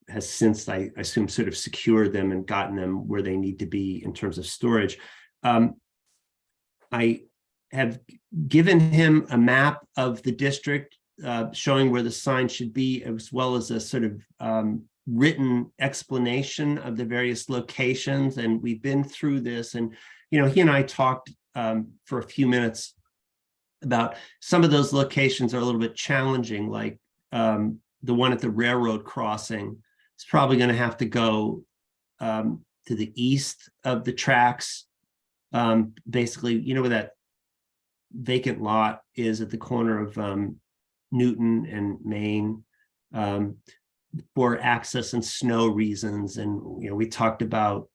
has since, I assume, sort of secured them and gotten them where they need to be in terms of storage. I have given him a map of the district showing where the sign should be, as well as a sort of written explanation of the various locations. And we've been through this, and he and I talked for a few minutes about some of those locations are a little bit challenging, like the one at the railroad crossing. It's probably going to have to go to the east of the tracks. Basically, where that vacant lot is at the corner of Newton and Main, for access and snow reasons. And we talked about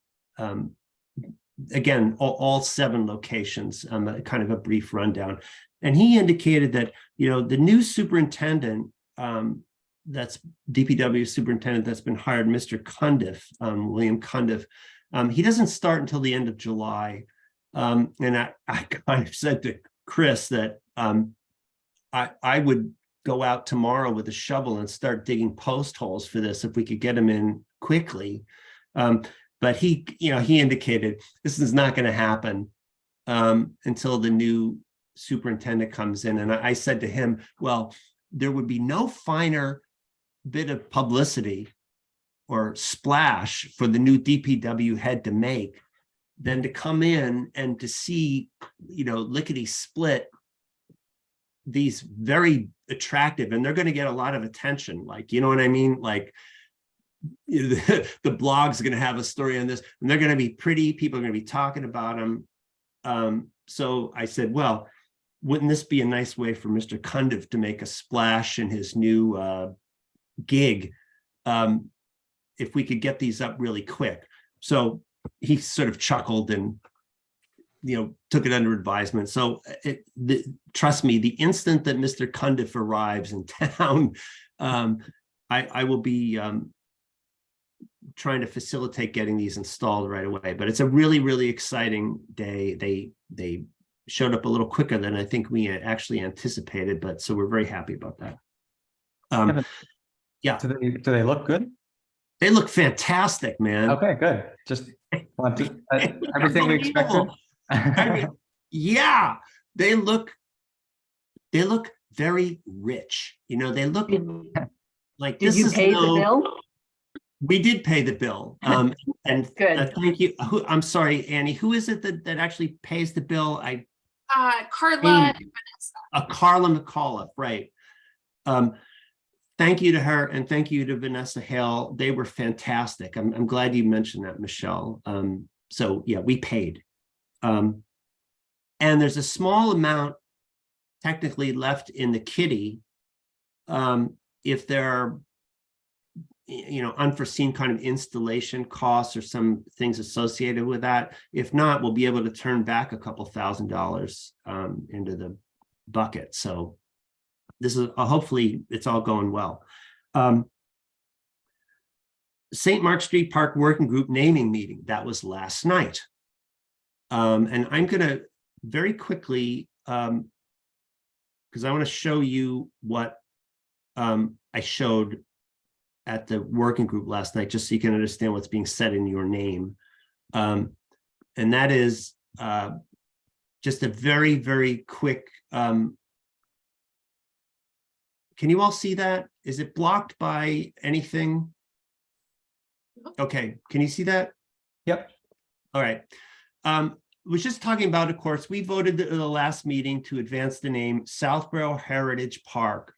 again all 7 locations, kind of a brief rundown. And he indicated that the new superintendent, that's DPW superintendent that's been hired, Mr. Cundiff, William Cundiff, he doesn't start until the end of July. And I kind of said to Chris that I would go out tomorrow with a shovel and start digging post holes for this if we could get him in quickly. But he indicated this is not going to happen until the new superintendent comes in. And I said to him, well, there would be no finer bit of publicity or splash for the new DPW head to make than to come in and to see, lickety split these very attractive, and they're going to get a lot of attention. Like, you know what I mean? Like, the blog's going to have a story on this, and they're going to be pretty. People are going to be talking about them. So I said, well, wouldn't this be a nice way for Mr. Cundiff to make a splash in his new gig, if we could get these up really quick? So he sort of chuckled and took it under advisement. So trust me, the instant that Mr. Cundiff arrives in town, I will be trying to facilitate getting these installed right away. But it's a really, really exciting day. They showed up a little quicker than I think we actually anticipated, but so we're very happy about that. Yeah. Do they look good? They look fantastic, man. Okay, good. Just want to everything we expected. Yeah, they look very rich. They look like Did this you is pay the bill? We did pay the bill. And Good. thank you. I'm sorry, Annie. Who is it that actually pays the bill? Carla. Carla McAuliffe, right? Thank you to her, and thank you to Vanessa Hale. They were fantastic. I'm glad you mentioned that, Michelle. So yeah, we paid. And there's a small amount technically left in the kitty. If there are, unforeseen kind of installation costs or some things associated with that. If not, we'll be able to turn back a couple $1,000s into the bucket. So this is hopefully it's all going well. St. Mark Street Park Working Group naming meeting, that was last night. And I'm going to very quickly, because I want to show you what I showed at the working group last night, just so you can understand what's being said in your name. And that is just a very, very quick, can you all see that? Is it blocked by anything? Okay, can you see that? Yep. All right. Was just talking about, of course, we voted at the last meeting to advance the name Southborough Heritage Park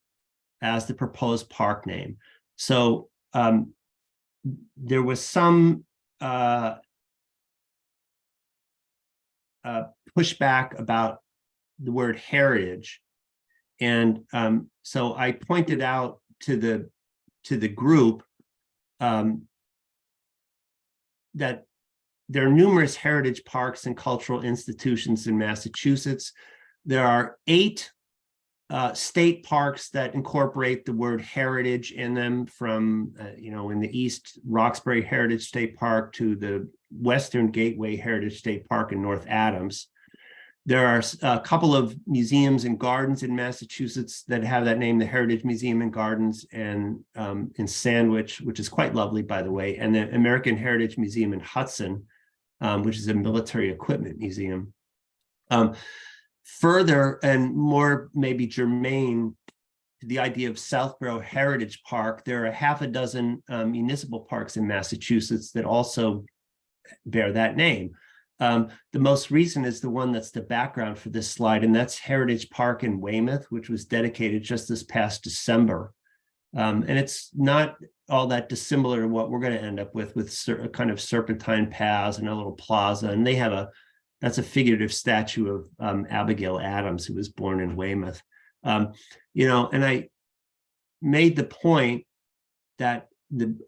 as the proposed park name. So there was some pushback about the word heritage. And so I pointed out to the group that there are numerous heritage parks and cultural institutions in Massachusetts. There are 8 state parks that incorporate the word heritage in them, from, in the east, Roxbury Heritage State Park to the Western Gateway Heritage State Park in North Adams. There are a couple of museums and gardens in Massachusetts that have that name, the Heritage Museum and Gardens, and in Sandwich, which is quite lovely, by the way, and the American Heritage Museum in Hudson, which is a military equipment museum. Further and more maybe germane to the idea of Southborough Heritage Park, there are half a dozen municipal parks in Massachusetts that also bear that name. The most recent is the one that's the background for this slide, and that's Heritage Park in Weymouth, which was dedicated just this past December. And it's not all that dissimilar to what we're going to end up with a kind of serpentine paths and a little plaza. And they have that's a figurative statue of Abigail Adams, who was born in Weymouth. And I made the point that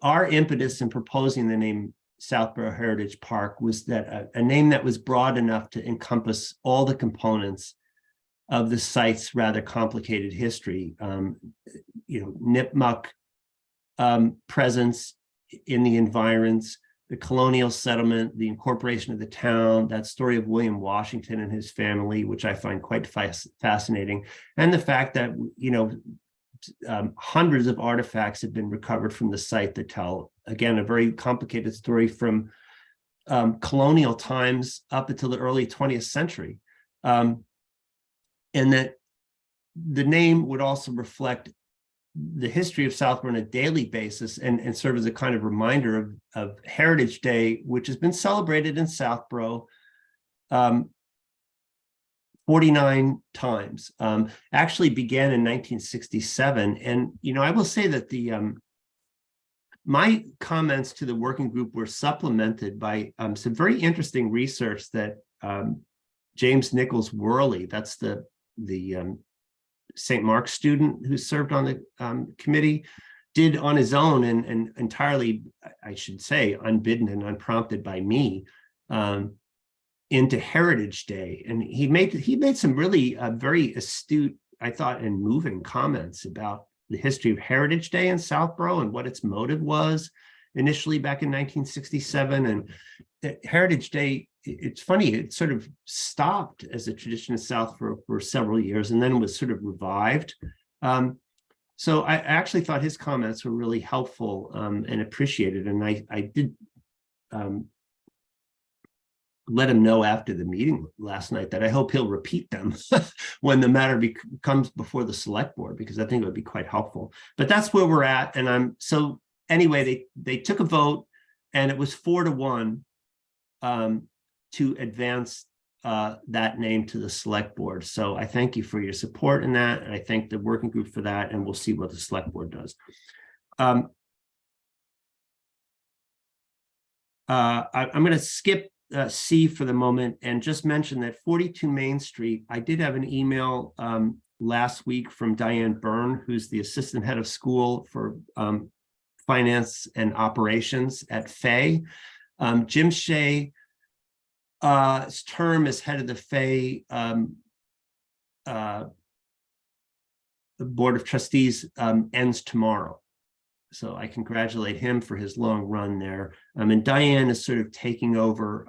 our impetus in proposing the name Southborough Heritage Park was that a name that was broad enough to encompass all the components of the site's rather complicated history. Nipmuc presence in the environs, the colonial settlement, the incorporation of the town, that story of William Washington and his family, which I find quite fascinating, and the fact that hundreds of artifacts have been recovered from the site that tell, again, a very complicated story from colonial times up until the early 20th century. And that the name would also reflect the history of Southborough on a daily basis and serve as a kind of reminder of Heritage Day, which has been celebrated in Southborough 49 times. Actually began in 1967. And, I will say that my comments to the working group were supplemented by some very interesting research that James Nichols Worley, that's the St. Mark's student who served on the committee, did on his own and entirely, I should say, unbidden and unprompted by me, into Heritage Day. And he made some really very astute, I thought, and moving comments about the history of Heritage Day in Southborough and what its motive was initially back in 1967. And Heritage Day, it's funny, it sort of stopped as a tradition in Southborough for several years and then was sort of revived. So I actually thought his comments were really helpful and appreciated. And I did let him know after the meeting last night that I hope he'll repeat them when the matter comes before the select board, because I think it would be quite helpful. But that's where we're at. And so anyway, they took a vote and it was 4-1 to advance that name to the select board. So I thank you for your support in that. And I thank the working group for that. And we'll see what the select board does. I'm going to skip C for the moment and just mention that 42 Main Street, I did have an email last week from Diane Byrne, who's the assistant head of school for finance and operations at Fay. Jim Shea's term as head of the Fay Board of Trustees ends tomorrow. So I congratulate him for his long run there. And Diane is sort of taking over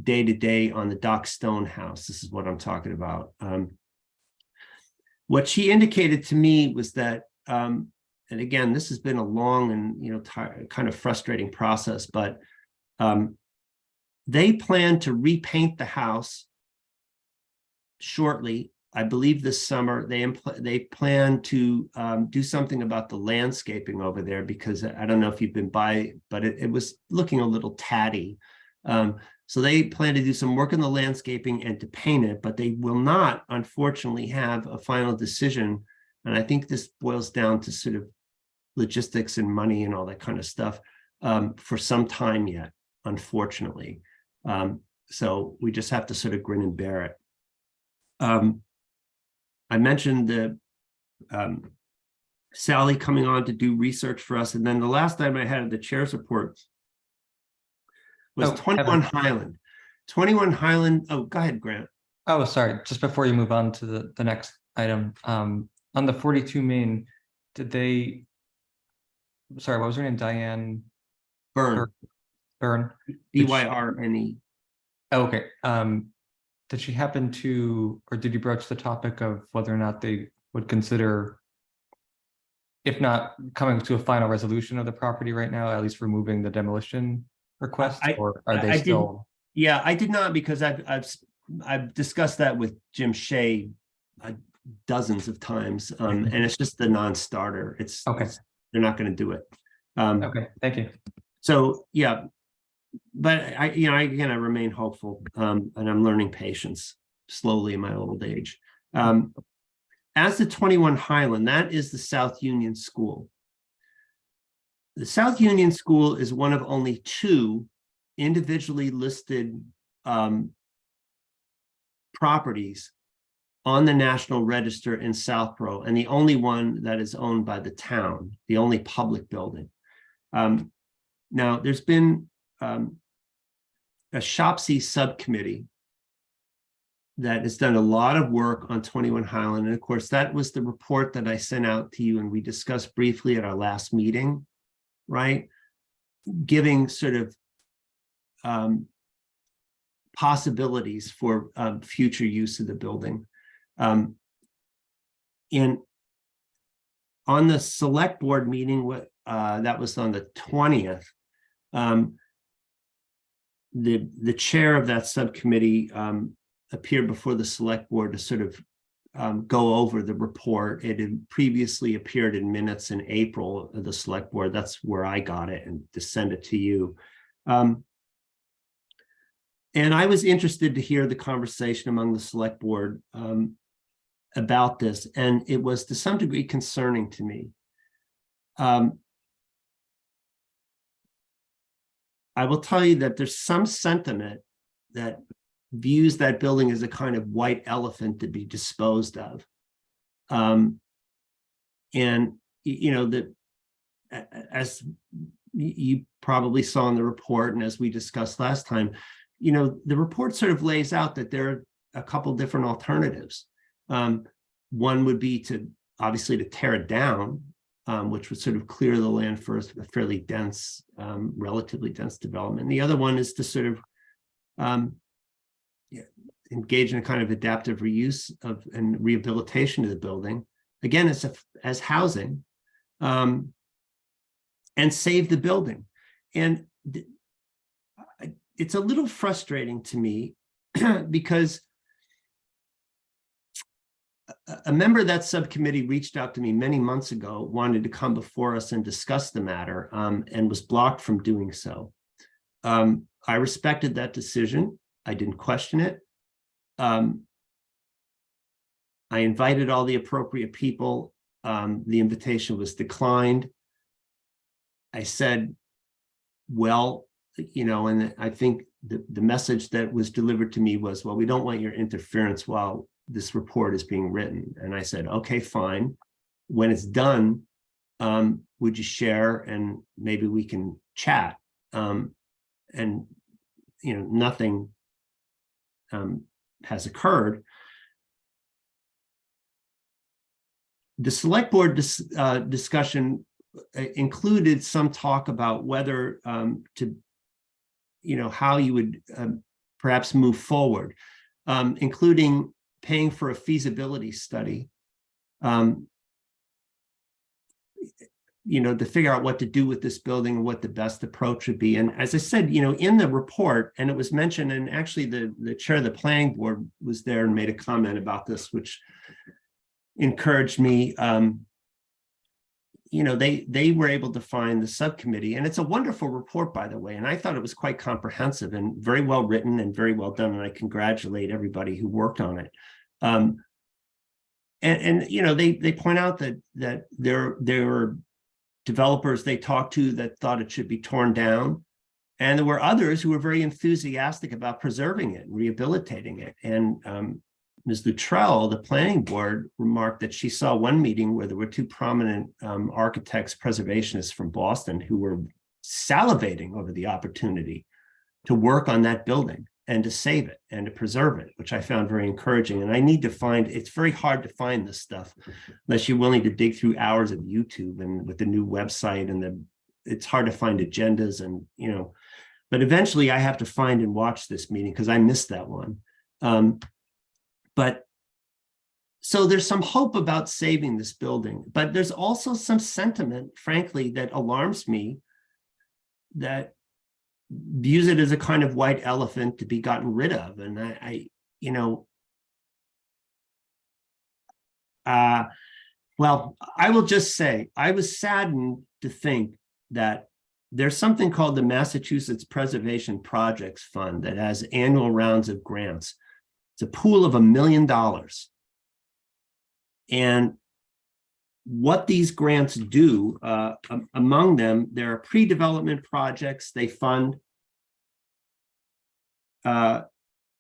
day to day on the Doc Stone house. This is what I'm talking about. What she indicated to me was that, and again, this has been a long and kind of frustrating process, but they plan to repaint the house shortly I believe this summer, they plan to do something about the landscaping over there, because I don't know if you've been by, but it was looking a little tatty. So they plan to do some work in the landscaping and to paint it, but they will not, unfortunately, have a final decision. And I think this boils down to sort of logistics and money and all that kind of stuff for some time yet, unfortunately. So we just have to sort of grin and bear it. I mentioned the Sally coming on to do research for us. And then the last time I had the chair's report was 21 Highland. 21 Highland. Oh, go ahead, Grant. Oh, sorry. Just before you move on to the next item, on the 42 Main, did they? Sorry, what was her name? Diane Byrne. Byrne. BYRNE. Oh, okay. Did she happen to, or did you broach the topic of whether or not they would consider, if not coming to a final resolution of the property right now, at least removing the demolition request, or are they still? Yeah, I did not, because I've discussed that with Jim Shea dozens of times, and it's just the non-starter. It's okay. They're not going to do it. Okay, thank you. So yeah, but I remain hopeful, and I'm learning patience slowly in my old age. As the 21 Highland, that is the South Union School. The South Union School is one of only two individually listed properties on the National Register in Southborough, and the only one that is owned by the town, the only public building. Now, there's been a SHOPSI subcommittee that has done a lot of work on 21 Highland. And of course, that was the report that I sent out to you and we discussed briefly at our last meeting, right? Giving sort of possibilities for future use of the building. And on the select board meeting, that was on the 20th, the chair of that subcommittee appeared before the select board to sort of go over the report. It had previously appeared in minutes in April of the select board. That's where I got it, and to send it to you. And I was interested to hear the conversation among the select board about this, and it was to some degree concerning to me. I will tell you that there's some sentiment that views that building as a kind of white elephant to be disposed of. And, you know, as you probably saw in the report, and as we discussed last time, you know, the report sort of lays out that there are a couple different alternatives. One would be to obviously to tear it down, which would sort of clear the land for a fairly dense, relatively dense development. The other one is to sort of engage in a kind of adaptive reuse of and rehabilitation of the building, again, as housing, and save the building. And it's a little frustrating to me because a member of that subcommittee reached out to me many months ago, wanted to come before us and discuss the matter, and was blocked from doing so. I respected that decision. I didn't question it. I invited all the appropriate people. The invitation was declined. I said, well, you know, and I think the message that was delivered to me was, well, we don't want your interference while this report is being written. And I said, okay, fine. When it's done, would you share and maybe we can chat? And, you know, nothing has occurred. The select board discussion included some talk about whether to, you know, how you would perhaps move forward, including paying for a feasibility study. to figure out what to do with this building and what the best approach would be. And as I said, in the report, and it was mentioned, and actually the chair of the planning board was there and made a comment about this, which encouraged me. They were able to find the subcommittee, and it's a wonderful report, by the way. And I thought it was quite comprehensive and very well written and very well done. And I congratulate everybody who worked on it. They point out that there were developers they talked to that thought it should be torn down. And there were others who were very enthusiastic about preserving it and rehabilitating it. And Ms. Luttrell, the planning board, remarked that she saw one meeting where there were two prominent architects, preservationists from Boston, who were salivating over the opportunity to work on that building and to save it and to preserve it, which I found very encouraging. And I need to find, it's very hard to find this stuff unless you're willing to dig through hours of YouTube, and with the new website and it's hard to find agendas and, but eventually I have to find and watch this meeting because I missed that one. But so there's some hope about saving this building, but there's also some sentiment, frankly, that alarms me, that views it as a kind of white elephant to be gotten rid of. And well, I will just say, I was saddened to think that there's something called the Massachusetts Preservation Projects Fund that has annual rounds of grants. It's a pool of $1 million. And what these grants do, among them, there are pre-development projects they fund,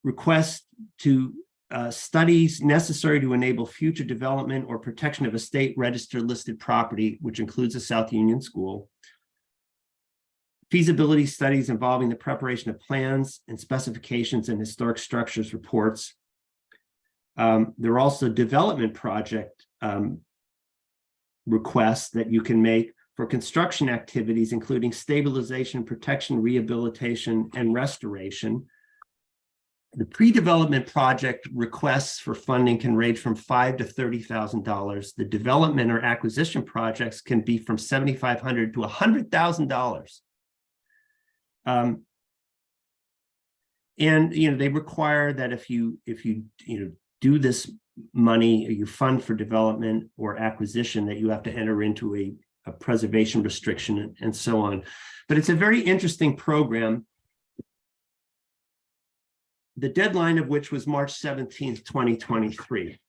requests to studies necessary to enable future development or protection of a state register listed property, which includes the South Union School, feasibility studies involving the preparation of plans and specifications and historic structures reports. There are also development project requests that you can make for construction activities, including stabilization, protection, rehabilitation, and restoration. The pre-development project requests for funding can range from $5,000 to $30,000. The development or acquisition projects can be from $7,500 to $100,000. And they require that if you do this money, or you fund for development or acquisition, that you have to enter into a preservation restriction and so on. But it's a very interesting program, the deadline of which was March 17th, 2023.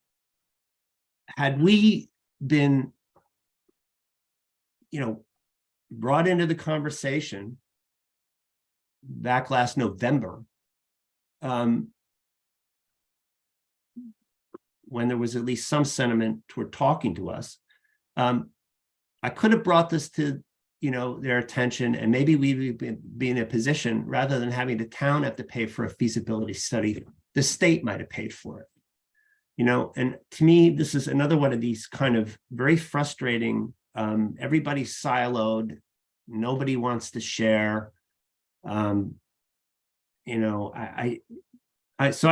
Had we been, brought into the conversation back last November, when there was at least some sentiment toward talking to us, I could have brought this to their attention, and maybe we'd be in a position, rather than having the town have to pay for a feasibility study, the state might have paid for it. And to me, this is another one of these kind of very frustrating, everybody's siloed, nobody wants to share. So I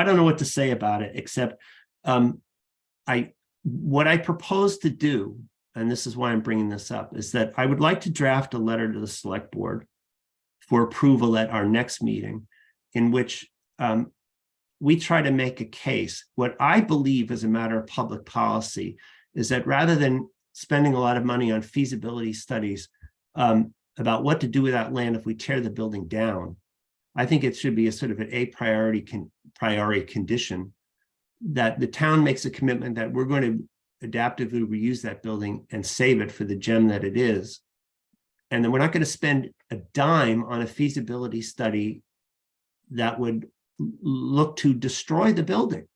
don't know what to say about it, except what I propose to do, and this is why I'm bringing this up, is that I would like to draft a letter to the select board for approval at our next meeting, in which we try to make a case. What I believe as a matter of public policy is that rather than spending a lot of money on feasibility studies about what to do with that land if we tear the building down, I think it should be a sort of an priority condition that the town makes a commitment that we're going to adaptively reuse that building and save it for the gem that it is. And then we're not going to spend a dime on a feasibility study that would look to destroy the building.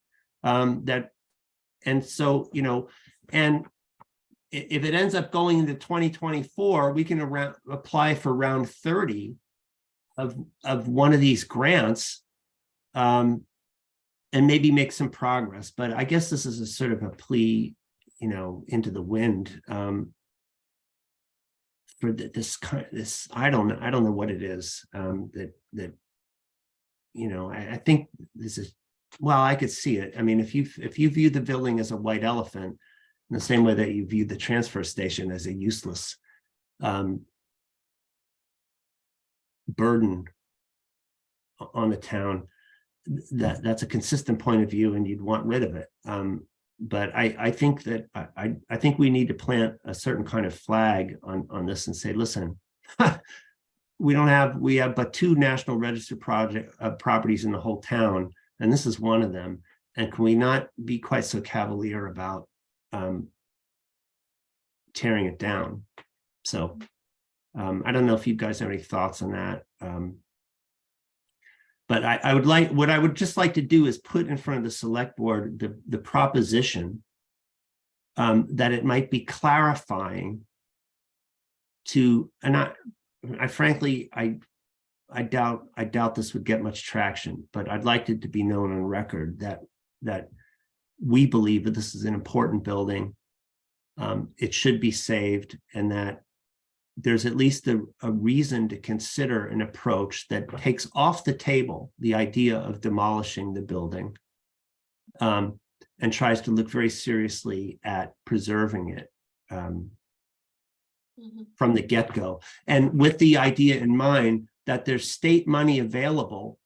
And so, and if it ends up going into 2024, we can apply for round 30 of one of these grants, and maybe make some progress. But I guess this is a sort of a plea, into the wind for this I don't know what it is, I think this is, well, I could see it. I mean, if you view the building as a white elephant, in the same way that you view the transfer station as a useless burden on the town, that's a consistent point of view, and you'd want rid of it. But I think that I think we need to plant a certain kind of flag on this and say, listen, we have but 2 National Register properties in the whole town, and this is one of them. And can we not be quite so cavalier about tearing it down? So I don't know if you guys have any thoughts on that. But I would like, what I would just like to do is put in front of the select board the proposition that it might be clarifying to, and I frankly, I doubt this would get much traction, but I'd like it to be known on record that we believe that this is an important building. It should be saved, and that there's at least a reason to consider an approach that takes off the table the idea of demolishing the building, and tries to look very seriously at preserving it from the get-go, and with the idea in mind that there's state money available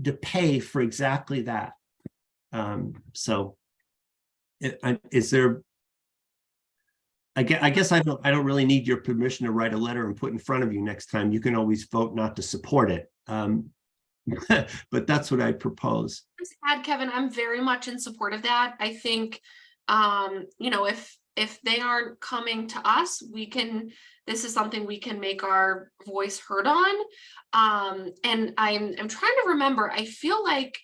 to pay for exactly that. So is there, I guess I don't really need your permission to write a letter and put in front of you next time. You can always vote not to support it. But that's what I propose. Just add, Kevin, I'm very much in support of that. I think, you know, if they aren't coming to us, this is something we can make our voice heard on. And I'm trying to remember, I feel like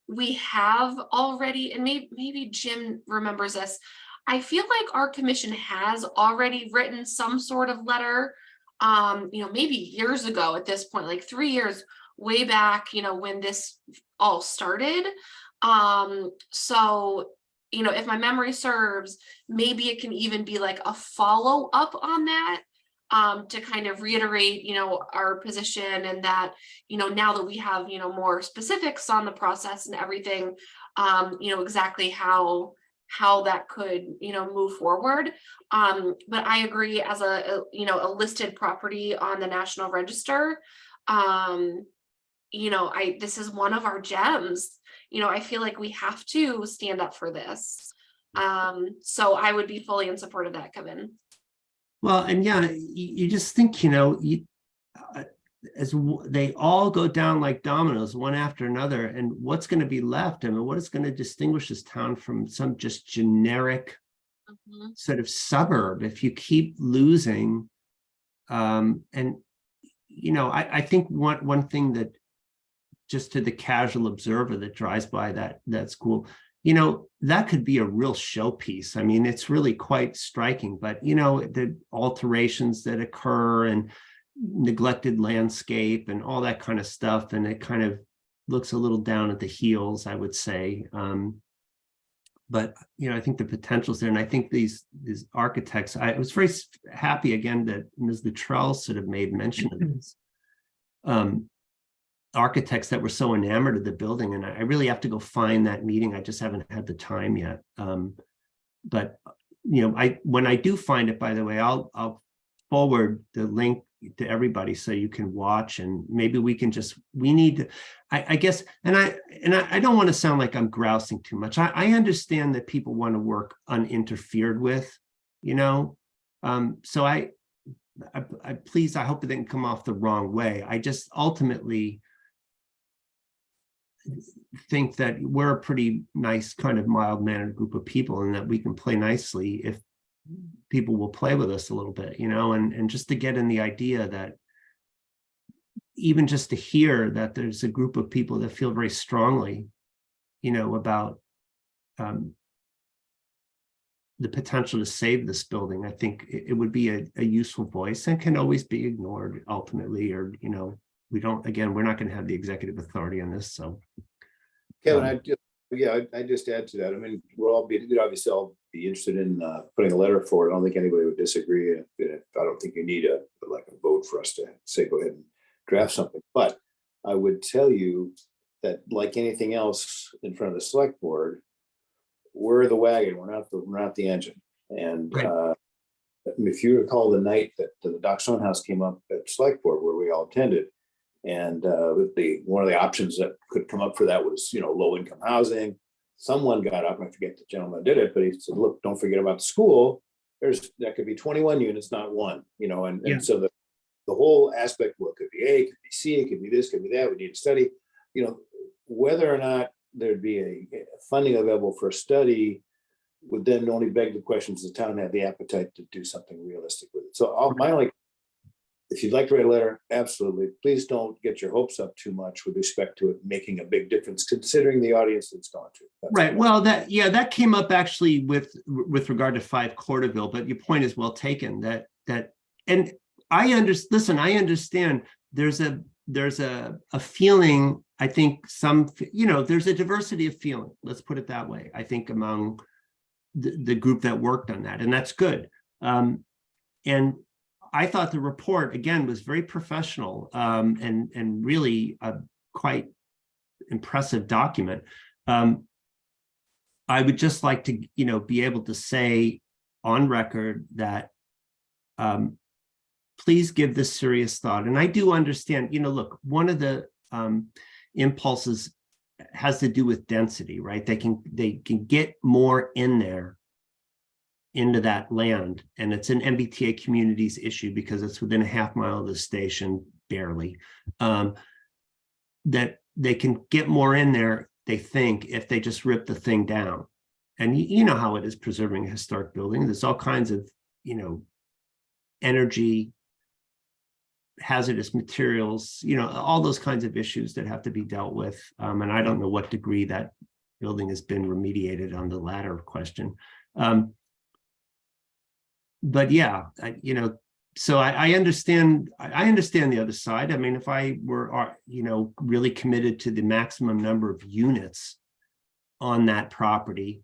we have already, and maybe Jim remembers this. I feel like our commission has already written some sort of letter, you know, maybe years ago at this point, like 3 years way back, you know, when this all started. So, you know, if my memory serves, maybe it can even be like a follow up on that, to kind of reiterate, you know, our position, and that, you know, now that we have, you know, more specifics on the process and everything, you know, exactly how that could, you know, move forward. But I agree, as you know, a listed property on the National Register, you know, this is one of our gems. You know, I feel like we have to stand up for this. So I would be fully in support of that, Kevin. Well, and yeah, you just think, you know, they all go down like dominoes, one after another, and what's going to be left? I mean, what is going to distinguish this town from some just generic sort of suburb if you keep losing? And, you know, I think one thing that, just to the casual observer that drives by that school, you know, that could be a real showpiece. I mean, it's really quite striking, but, you know, the alterations that occur and neglected landscape and all that kind of stuff, and it kind of looks a little down at the heels, I would say. But, you know, I think the potential's there, and I think these architects, I was very happy again that Ms. Luttrell sort of made mention of this. Architects that were so enamored of the building, and I really have to go find that meeting. I just haven't had the time yet. But, you know, when I do find it, by the way, I'll forward the link to everybody so you can watch, and maybe we need to, I guess, and I don't want to sound like I'm grousing too much. I understand that people want to work uninterfered with, you know, so I please, I hope it didn't come off the wrong way. I just ultimately think that we're a pretty nice, kind of mild-mannered group of people, and that we can play nicely if people will play with us a little bit, you know, and just to get in the idea that, even just to hear that there's a group of people that feel very strongly, you know, about the potential to save this building. I think it would be a useful voice, and can always be ignored ultimately, or, you know, we're not going to have the executive authority on this. So Kevin, I just add to that. I mean, we'd obviously all be interested in putting a letter forward. I don't think anybody would disagree. I don't think you need a vote for us to say, go ahead and draft something. But I would tell you that, like anything else in front of the select board, we're the wagon. We're not the engine. And right. if you recall the night that the Doc Stone House came up at Select Board where we all attended, and one of the options that could come up for that was, low income housing. Someone got up, I forget the gentleman that did it, but he said, look, don't forget about the school. That could be 21 units, not one, and, Yeah. and so the whole aspect, well, it could be A, it could be C, it could be this, could be that, we need to study, whether or not there'd be a funding available for a study would then only beg the question, does the town have the appetite to do something realistic with it? So my only, if you'd like to write a letter, absolutely. Please don't get your hopes up too much with respect to it making a big difference, considering the audience it's gone to. That's Right. all. Well, that came up actually with regard to 5 Corderville, but your point is well taken and I understand there's a feeling, I think there's a diversity of feeling. Let's put it that way. I think among the group that worked on that, and that's good. And I thought the report again was very professional and really a quite impressive document. I would just like to, be able to say on record that please give this serious thought. And I do understand, look, one of the impulses has to do with density, right? They can get more in there into that land, and it's an MBTA communities issue because it's within a half mile of the station, barely. That they can get more in there, they think, if they just rip the thing down. And you know how it is preserving a historic building. There's all kinds of, energy, hazardous materials, all those kinds of issues that have to be dealt with. And I don't know what degree that building has been remediated on the latter question. But yeah, so I understand the other side. I mean, if I were, really committed to the maximum number of units on that property,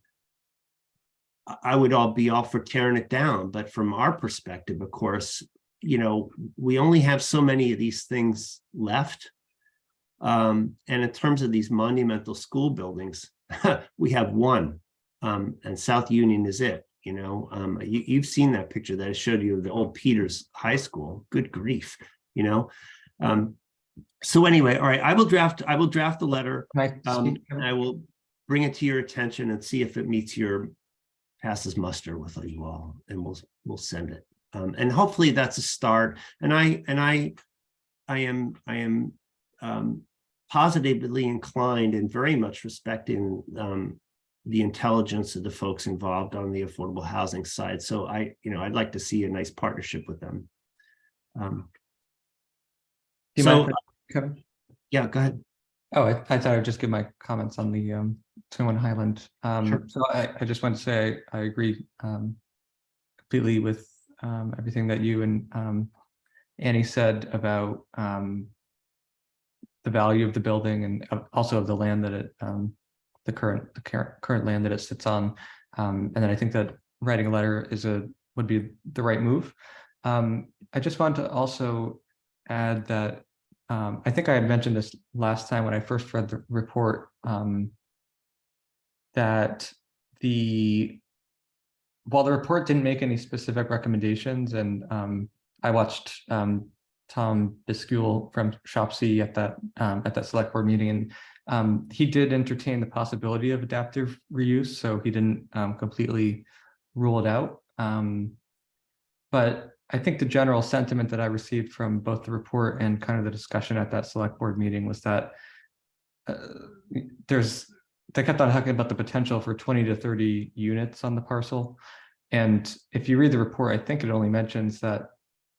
I would be all for tearing it down. But from our perspective, of course, we only have so many of these things left. And in terms of these monumental school buildings, we have one, and South Union is it. You've seen that picture that I showed you of the old Peters High School. Good grief, So anyway, all right, I will draft the letter. Can I speak? And I will bring it to your attention and see if it passes muster with you all, and we'll send it. And hopefully that's a start. And I am positively inclined and very much respecting the intelligence of the folks involved on the affordable housing side. So I'd like to see a nice partnership with them. Do you mind if I- Kevin? Yeah, go ahead. Oh, I thought I'd just give my comments on the 21 Highland. Sure. So I just want to say I agree completely with everything that you and Annie said about the value of the building and also of the land that it the current land that it sits on, and then I think that writing a letter would be the right move. I just want to also add that I think I had mentioned this last time when I first read the report, that while the report didn't make any specific recommendations, and I watched Tom Biscule from Shop C at that select board meeting, and he did entertain the possibility of adaptive reuse, so he didn't completely rule it out. But I think the general sentiment that I received from both the report and kind of the discussion at that select board meeting was that they kept on talking about the potential for 20 to 30 units on the parcel. And if you read the report, I think it only mentions that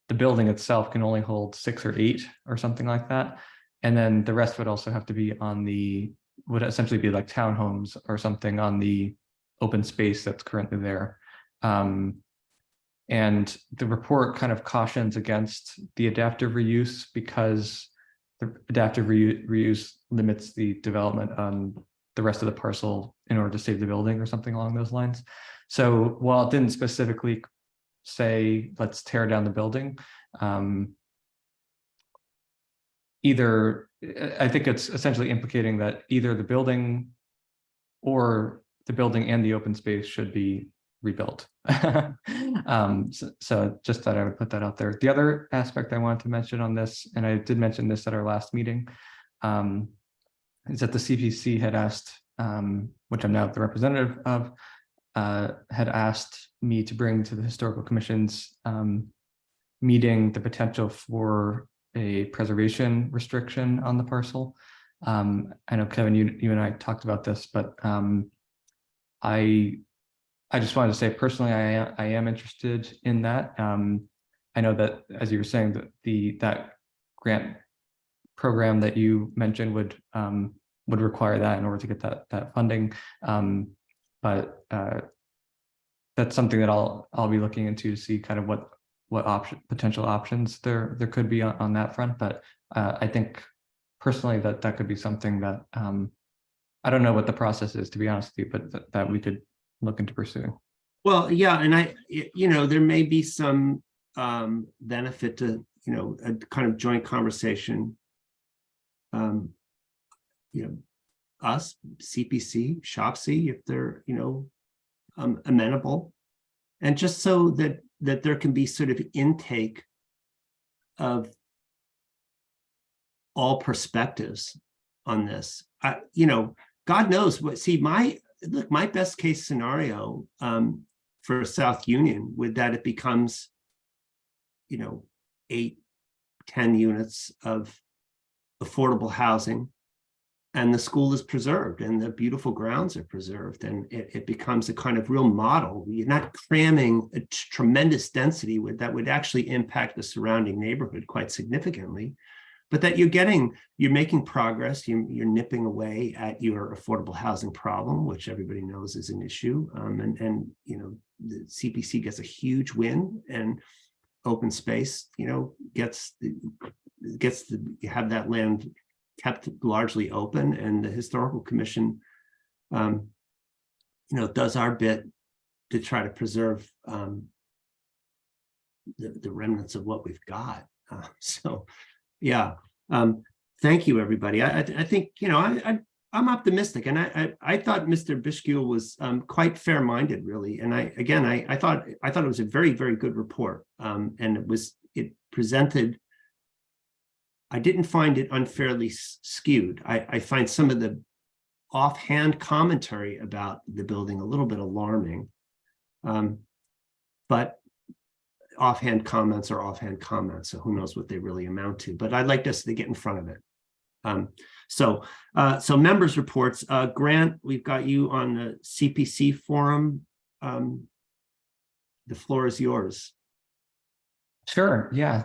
the building itself can only hold 6 or 8 or something like that. And then the rest would also have to be would essentially be like townhomes or something on the open space that's currently there. And the report kind of cautions against the adaptive reuse because the adaptive reuse limits the development on the rest of the parcel in order to save the building or something along those lines. So while it didn't specifically say, let's tear down the building, I think it's essentially implicating that either the building and the open space should be rebuilt. So just thought I would put that out there. The other aspect I wanted to mention on this, and I did mention this at our last meeting, is that the CPC had asked, which I'm now the representative of, had asked me to bring to the Historical Commission's meeting the potential for a preservation restriction on the parcel. I know, Kevin, you and I talked about this, but I just wanted to say personally, I am interested in that. I know that, as you were saying, that grant program that you mentioned would require that in order to get that funding. But that's something that I'll be looking into to see kind of what potential options there could be on that front. But I think personally that could be something that I don't know what the process is, to be honest with you, but that we could look into pursuing. Well, yeah, and there may be some benefit to, a kind of joint conversation. Us, CPC, SHOPC, if they're, amenable. And just so that there can be sort of intake of all perspectives on this. God knows what, my best case scenario for South Union would that it becomes, 8-10 units of affordable housing, and the school is preserved and the beautiful grounds are preserved, and it becomes a kind of real model. You're not cramming a tremendous density that would actually impact the surrounding neighborhood quite significantly, but that you're making progress, you're nipping away at your affordable housing problem, which everybody knows is an issue. And the CPC gets a huge win, and open space, gets to have that land kept largely open, and the Historical Commission, does our bit to try to preserve the remnants of what we've got. So, yeah. Thank you, everybody. I think, I'm optimistic, and I thought Mr. Bishkiel was quite fair-minded, really. And I thought it was a very, very good report. And it presented, I didn't find it unfairly skewed. I find some of the offhand commentary about the building a little bit alarming. But offhand comments are offhand comments, so who knows what they really amount to. But I'd like us to get in front of it. So members' reports. Grant, we've got you on the CPC forum. The floor is yours. Sure, yeah.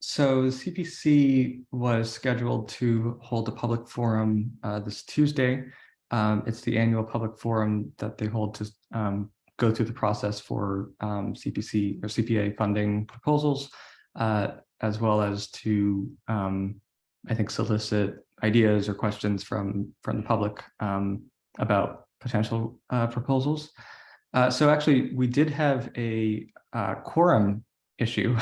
So the CPC was scheduled to hold a public forum this Tuesday. It's the annual public forum that they hold to go through the process for CPC or CPA funding proposals, as well as to, I think, solicit ideas or questions from the public about potential proposals. So actually, we did have a quorum issue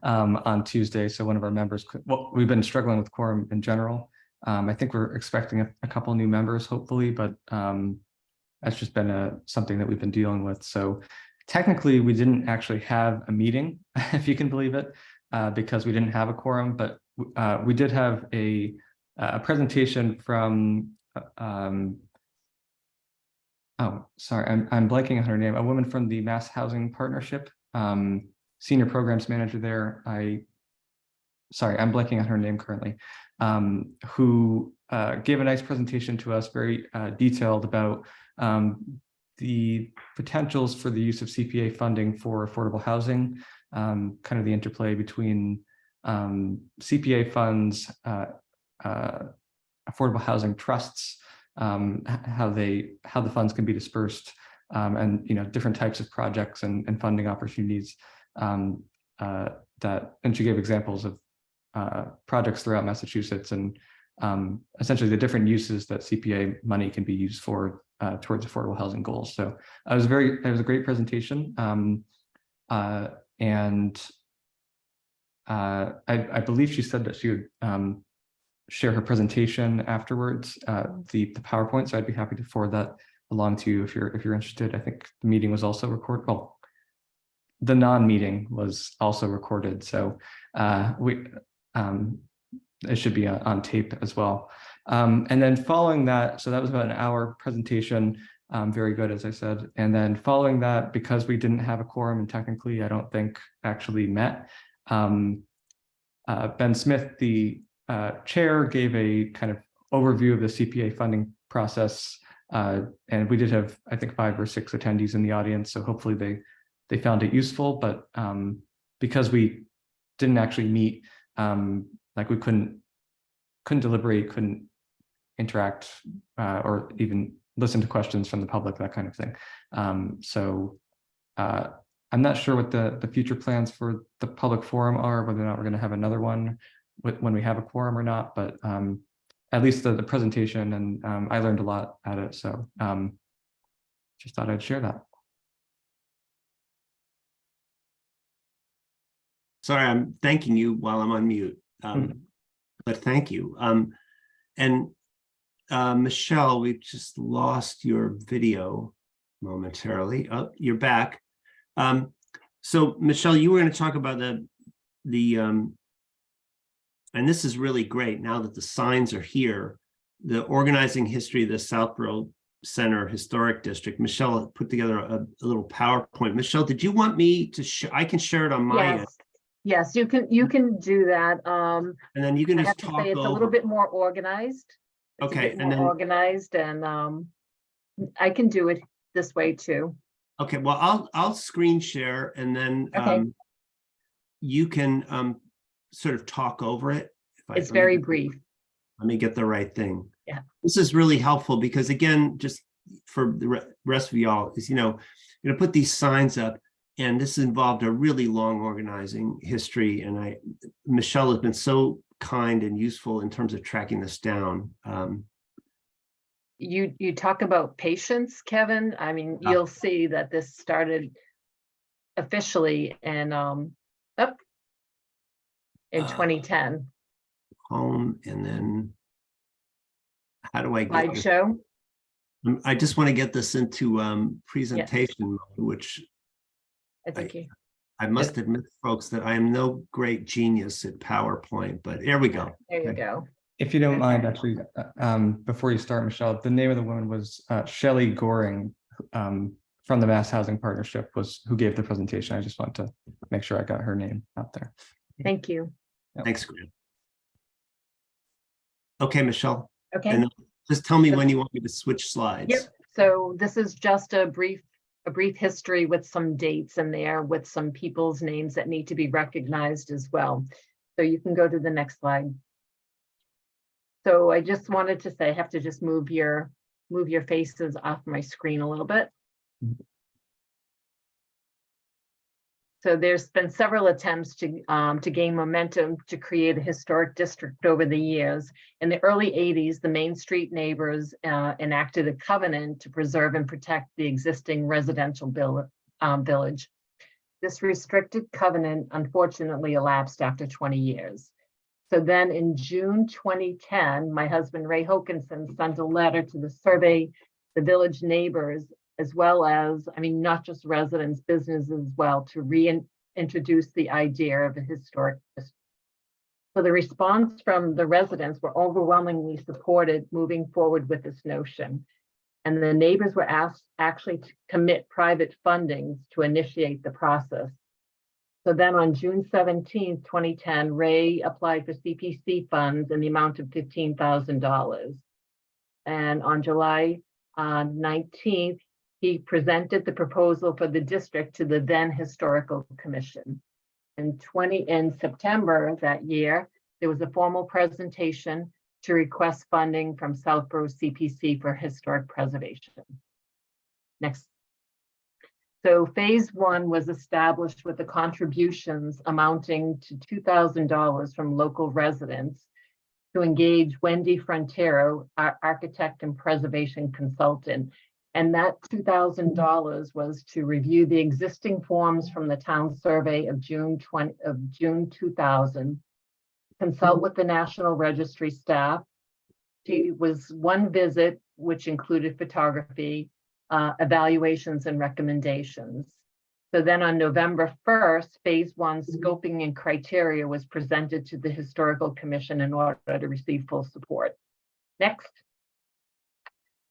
on Tuesday. So one of our members, we've been struggling with quorum in general. I think we're expecting a couple new members, hopefully, but that's just been something that we've been dealing with. So technically, we didn't actually have a meeting, if you can believe it, because we didn't have a quorum, but we did have a presentation from, oh, sorry, I'm blanking on her name, a woman from the Mass Housing Partnership, senior programs manager there. Sorry, I'm blanking on her name currently, who gave a nice presentation to us, very detailed about the potentials for the use of CPA funding for affordable housing, kind of the interplay between CPA funds, affordable housing trusts, how the funds can be dispersed, and different types of projects and funding opportunities and she gave examples of projects throughout Massachusetts and essentially the different uses that CPA money can be used for towards affordable housing goals. So it was a great presentation. And I believe she said that she would share her presentation afterwards, the PowerPoint. So I'd be happy to forward that along to you if you're interested. I think the meeting was also recorded. Well, the non-meeting was also recorded, so it should be on tape as well. And then following that, so that was about an hour presentation, very good, as I said. And then following that, because we didn't have a quorum and technically I don't think actually met, Ben Smith, the chair, gave a kind of overview of the CPA funding process. And we did have, I think, 5 or 6 attendees in the audience, so hopefully they found it useful. But because we didn't actually meet, like we couldn't deliberate, couldn't interact, or even listen to questions from the public, that kind of thing. So I'm not sure what the future plans for the public forum are, whether or not we're going to have another one when we have a quorum or not, but at least the presentation, and I learned a lot at it. So just thought I'd share that. Sorry, I'm thanking you while I'm on mute, but thank you. And Michelle, we've just lost your video momentarily. Oh, you're back. So Michelle, you were going to talk about the and this is really great now that the signs are here, the organizing history of the Southborough Center Historic District. Michelle put together a little PowerPoint. Michelle, did you want me to I can share it on my end. Yes, you can do that. And then you can I just have to talk say it's over. a little bit more organized. It's Okay, a bit and more then organized, and I can do it this way too. okay, well, I'll screen share, and then Okay. you can sort of talk over it. It's very brief. Let me get the right thing. Yeah. This is really helpful because, again, just for the rest of y'all, is, you know, going to put these signs up, and this involved a really long organizing history. And Michelle has been so kind and useful in terms of tracking this down. You talk about patience, Kevin. I mean, Yeah. you'll see that this started officially in 2010. Home, and then how do I get this? Slideshow. I just want to get this into presentation mode, which I think you. I must admit, folks, that I am no great genius at PowerPoint, but here we go. There you Okay. go. If you don't mind, actually, before you start, Michelle, the name of the woman was Shelley Goring, from the Mass Housing Partnership, was who gave the presentation. I just want to make sure I got her name out there. Thank you. Thanks, Grant. Okay, Michelle, Okay. and just tell me when you want me to switch slides. Yep. So this is just a brief history with some dates in there, with some people's names that need to be recognized as well. So you can go to the next slide. So I just wanted to say, I have to just move your faces off my screen a little bit. So there's been several attempts to gain momentum to create a historic district over the years. In the early 80s, the Main Street neighbors enacted a covenant to preserve and protect the existing residential village. This restricted covenant unfortunately elapsed after 20 years. So then in June 2010, my husband Ray Hokinson sent a letter to the village neighbors, as well as, I mean, not just residents, businesses as well, to reintroduce the idea of a historic district. So the response from the residents were overwhelmingly supported moving forward with this notion. And the neighbors were asked actually to commit private funding to initiate the process. So then on June 17, 2010, Ray applied for CPC funds in the amount of $15,000. And on July 19th, he presented the proposal for the district to the then Historical Commission. In September that year, there was a formal presentation to request funding from Southborough CPC for historic preservation. Next. So phase 1 was established with the contributions amounting to $2,000 from local residents to engage Wendy Frontero, our architect and preservation consultant. And that $2,000 was to review the existing forms from the town survey of June 2000, consult with the National Registry staff. It was one visit, which included photography, evaluations and recommendations. So then on November 1st, phase 1 scoping and criteria was presented to the Historical Commission in order to receive full support. Next.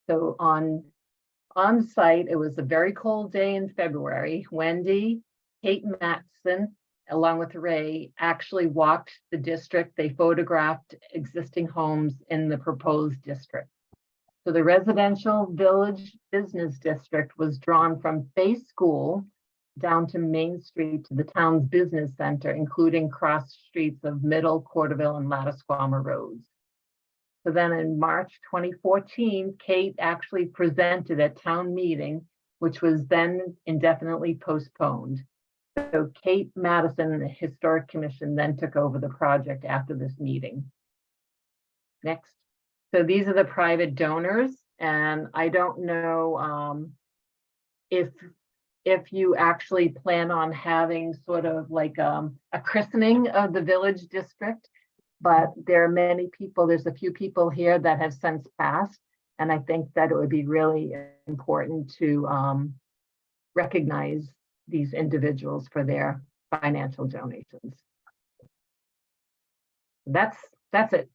So on site, it was a very cold day in February. Wendy, Kate Matson, along with Ray, actually walked the district. They photographed existing homes in the proposed district. So the residential village business district was drawn from Bay School down to Main Street to the town's business center, including cross streets of Middle, Corderville, and Latasquama roads. So then in March 2014, Kate actually presented at town meeting, which was then indefinitely postponed. So Kate Madison and the Historic Commission then took over the project after this meeting. Next. So these are the private donors, and I don't know if you actually plan on having sort of like a christening of the village district, but there are many people, there's a few people here that have since passed, and I think that it would be really important to recognize these individuals for their financial donations. That's it.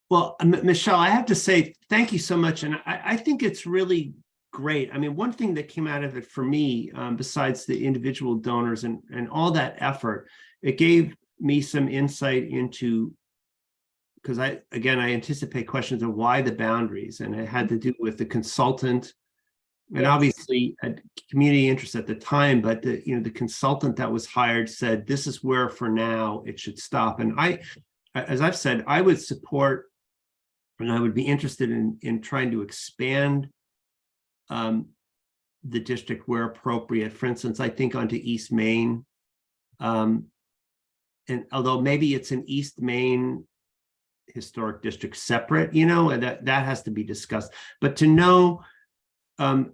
Well, Michelle, I have to say, thank you so much. And I think it's really great. I mean, one thing that came out of it for me, besides the individual donors and all that effort, it gave me some insight into, because I anticipate questions of why the boundaries, and it had to do with the consultant and obviously a community interest at the time, but the consultant that was hired said, this is where for now it should stop. And as I've said, I would support, and I would be interested in trying to expand the district where appropriate. For instance, I think onto East Main. And although maybe it's an East Main historic district separate, and that has to be discussed. But to know some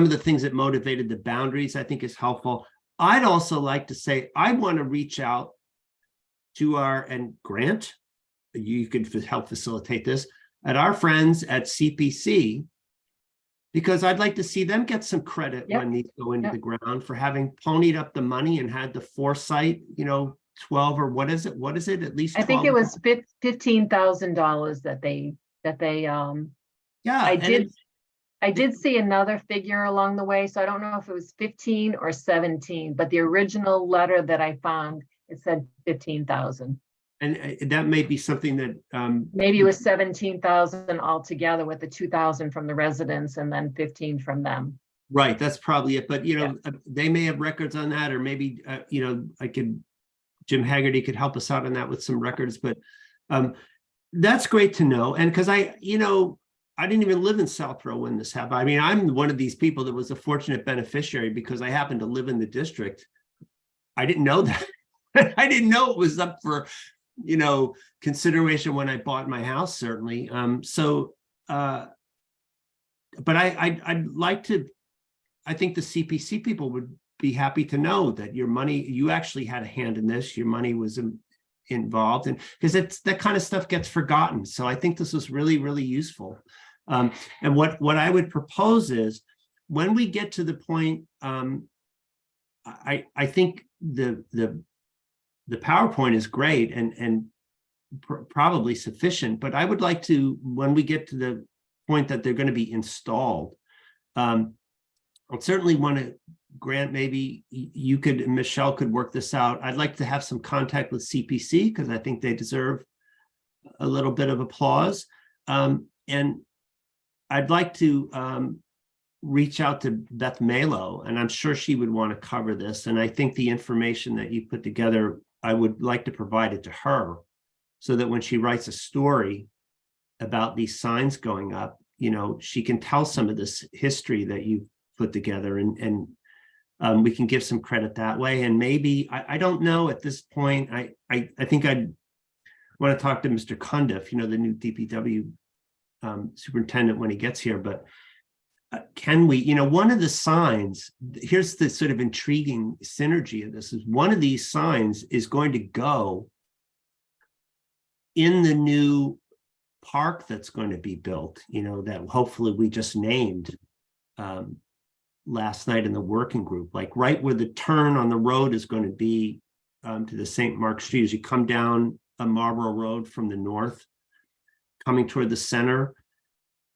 of the things that motivated the boundaries, I think is helpful. I'd also like to say, I want to reach out to and Grant, you could help facilitate this, at our friends at CPC, because I'd like to see them get some credit when these go into the ground for having ponied up the money and had the foresight, 12 or what is it? What is it? At least 12? I think it was $15,000 that they I did see another figure along the way, so I don't know if it was 15 or 17, but the original letter that I found, it said 15,000. And that may be something that maybe it was 17,000 altogether, with the 2,000 from the residents and then 15 from them. Right, that's probably it. But they may have records on that, or maybe Jim Haggerty could help us out on that with some records. But that's great to know. And because I didn't even live in Southborough when this happened. I mean, I'm one of these people that was a fortunate beneficiary because I happened to live in the district. I didn't know that. I didn't know it was up for consideration when I bought my house, certainly. But I'd like to, I think the CPC people would be happy to know that your money, you actually had a hand in this, your money was involved, and because that kind of stuff gets forgotten. So I think this was really, really useful. And what I would propose is, when we get to the point, I think the PowerPoint is great and probably sufficient, but I would like to, when we get to the point that they're going to be installed, I certainly want to, Grant, maybe you could, Michelle could work this out. I'd like to have some contact with CPC because I think they deserve a little bit of applause. And I'd like to reach out to Beth Malo, and I'm sure she would want to cover this. And I think the information that you put together, I would like to provide it to her so that when she writes a story about these signs going up, she can tell some of this history that you put together, and we can give some credit that way. And maybe, I don't know at this point, I think I'd want to talk to Mr. Cundiff, the new DPW superintendent, when he gets here. But can we, one of the signs, here's the sort of intriguing synergy of this, is one of these signs is going to go in the new park that's going to be built, that hopefully we just named last night in the working group, like right where the turn on the road is going to be to the St. Mark Street, as you come down a Marlborough Road from the north, coming toward the center,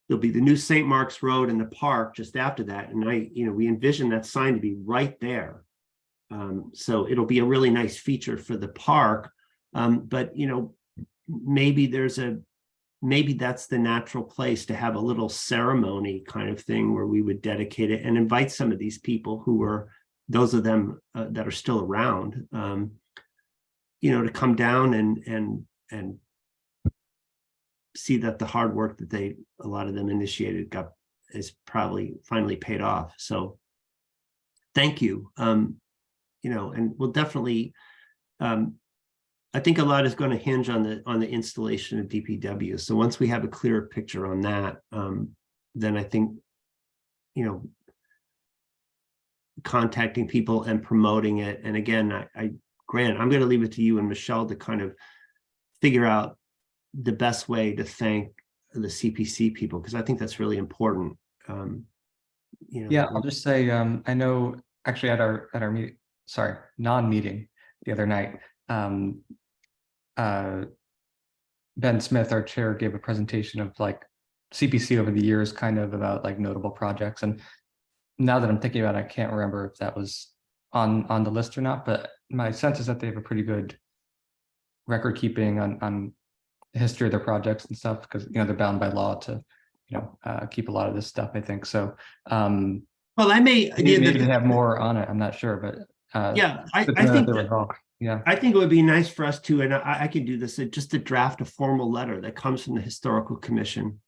there'll be the new St. Mark's Road and the park just after that. And we envision that sign to be right there. So it'll be a really nice feature for the park. But, maybe that's the natural place to have a little ceremony kind of thing where we would dedicate it and invite some of these people who are, those of them that are still around, to come down and see that the hard work that a lot of them initiated is probably finally paid off. So thank you. And we'll definitely, I think a lot is going to hinge on the installation of DPW. So once we have a clearer picture on that, then I think, contacting people and promoting it. And again, Grant, I'm going to leave it to you and Michelle to kind of figure out the best way to thank the CPC people, because I think that's really important. Yeah, I'll just say, I know actually at our meeting, non-meeting the other night, Ben Smith, our chair, gave a presentation of like CPC over the years, kind of about like notable projects. And now that I'm thinking about it, I can't remember if that was on the list or not, but my sense is that they have a pretty good record keeping on the history of their projects and stuff, because they're bound by law to keep a lot of this stuff, I think. So well, I may maybe they have more on it, I'm not sure, but yeah, I good to know that think they were involved. Yeah, I think it would be nice for us to, and I could do this, just to draft a formal letter that comes from the Historical Commission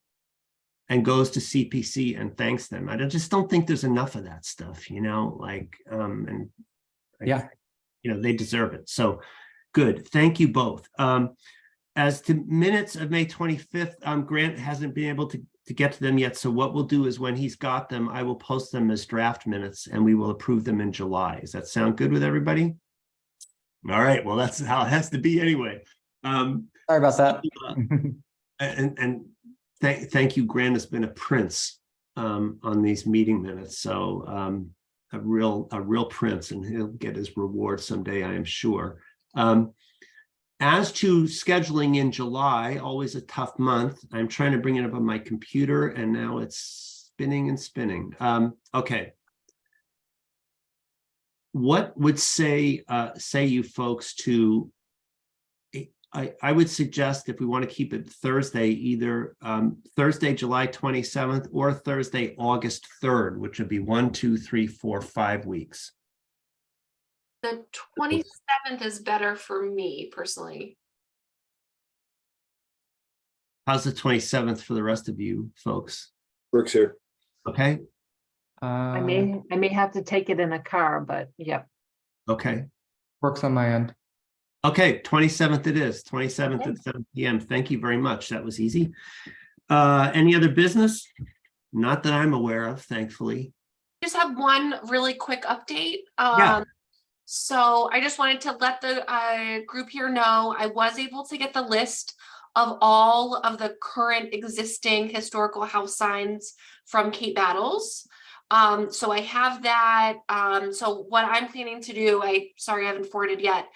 and goes to CPC and thanks them. I just don't think there's enough of that stuff, and yeah, they deserve it. So good. Thank you both. As to minutes of May 25th, Grant hasn't been able to get to them yet. So what we'll do is when he's got them, I will post them as draft minutes and we will approve them in July. Does that sound good with everybody? All right. Well, that's how it has to be anyway. sorry about that. And thank you. Grant has been a prince on these meeting minutes. So a real prince, and he'll get his reward someday, I am sure. As to scheduling in July, always a tough month. I'm trying to bring it up on my computer and now it's spinning and spinning. Okay. What would say you folks to, I would suggest if we want to keep it Thursday, either Thursday, July 27th or Thursday, August 3rd, which would be 1, 2, 3, 4, 5 weeks. The 27th is better for me personally. How's the 27th for the rest of you folks? Works here. Okay. I may have to take it in a car, but yep. Okay. Works on my end. Okay, 27th it is, 27th at 7 p.m. Thank you very much. That was easy. Any other business? Not that I'm aware of, thankfully. Just have one really quick update. Yeah. So I just wanted to let the group here know I was able to get the list of all of the current existing historical house signs from Cape Battles. So I have that. So what I'm planning to do, sorry I haven't forwarded yet.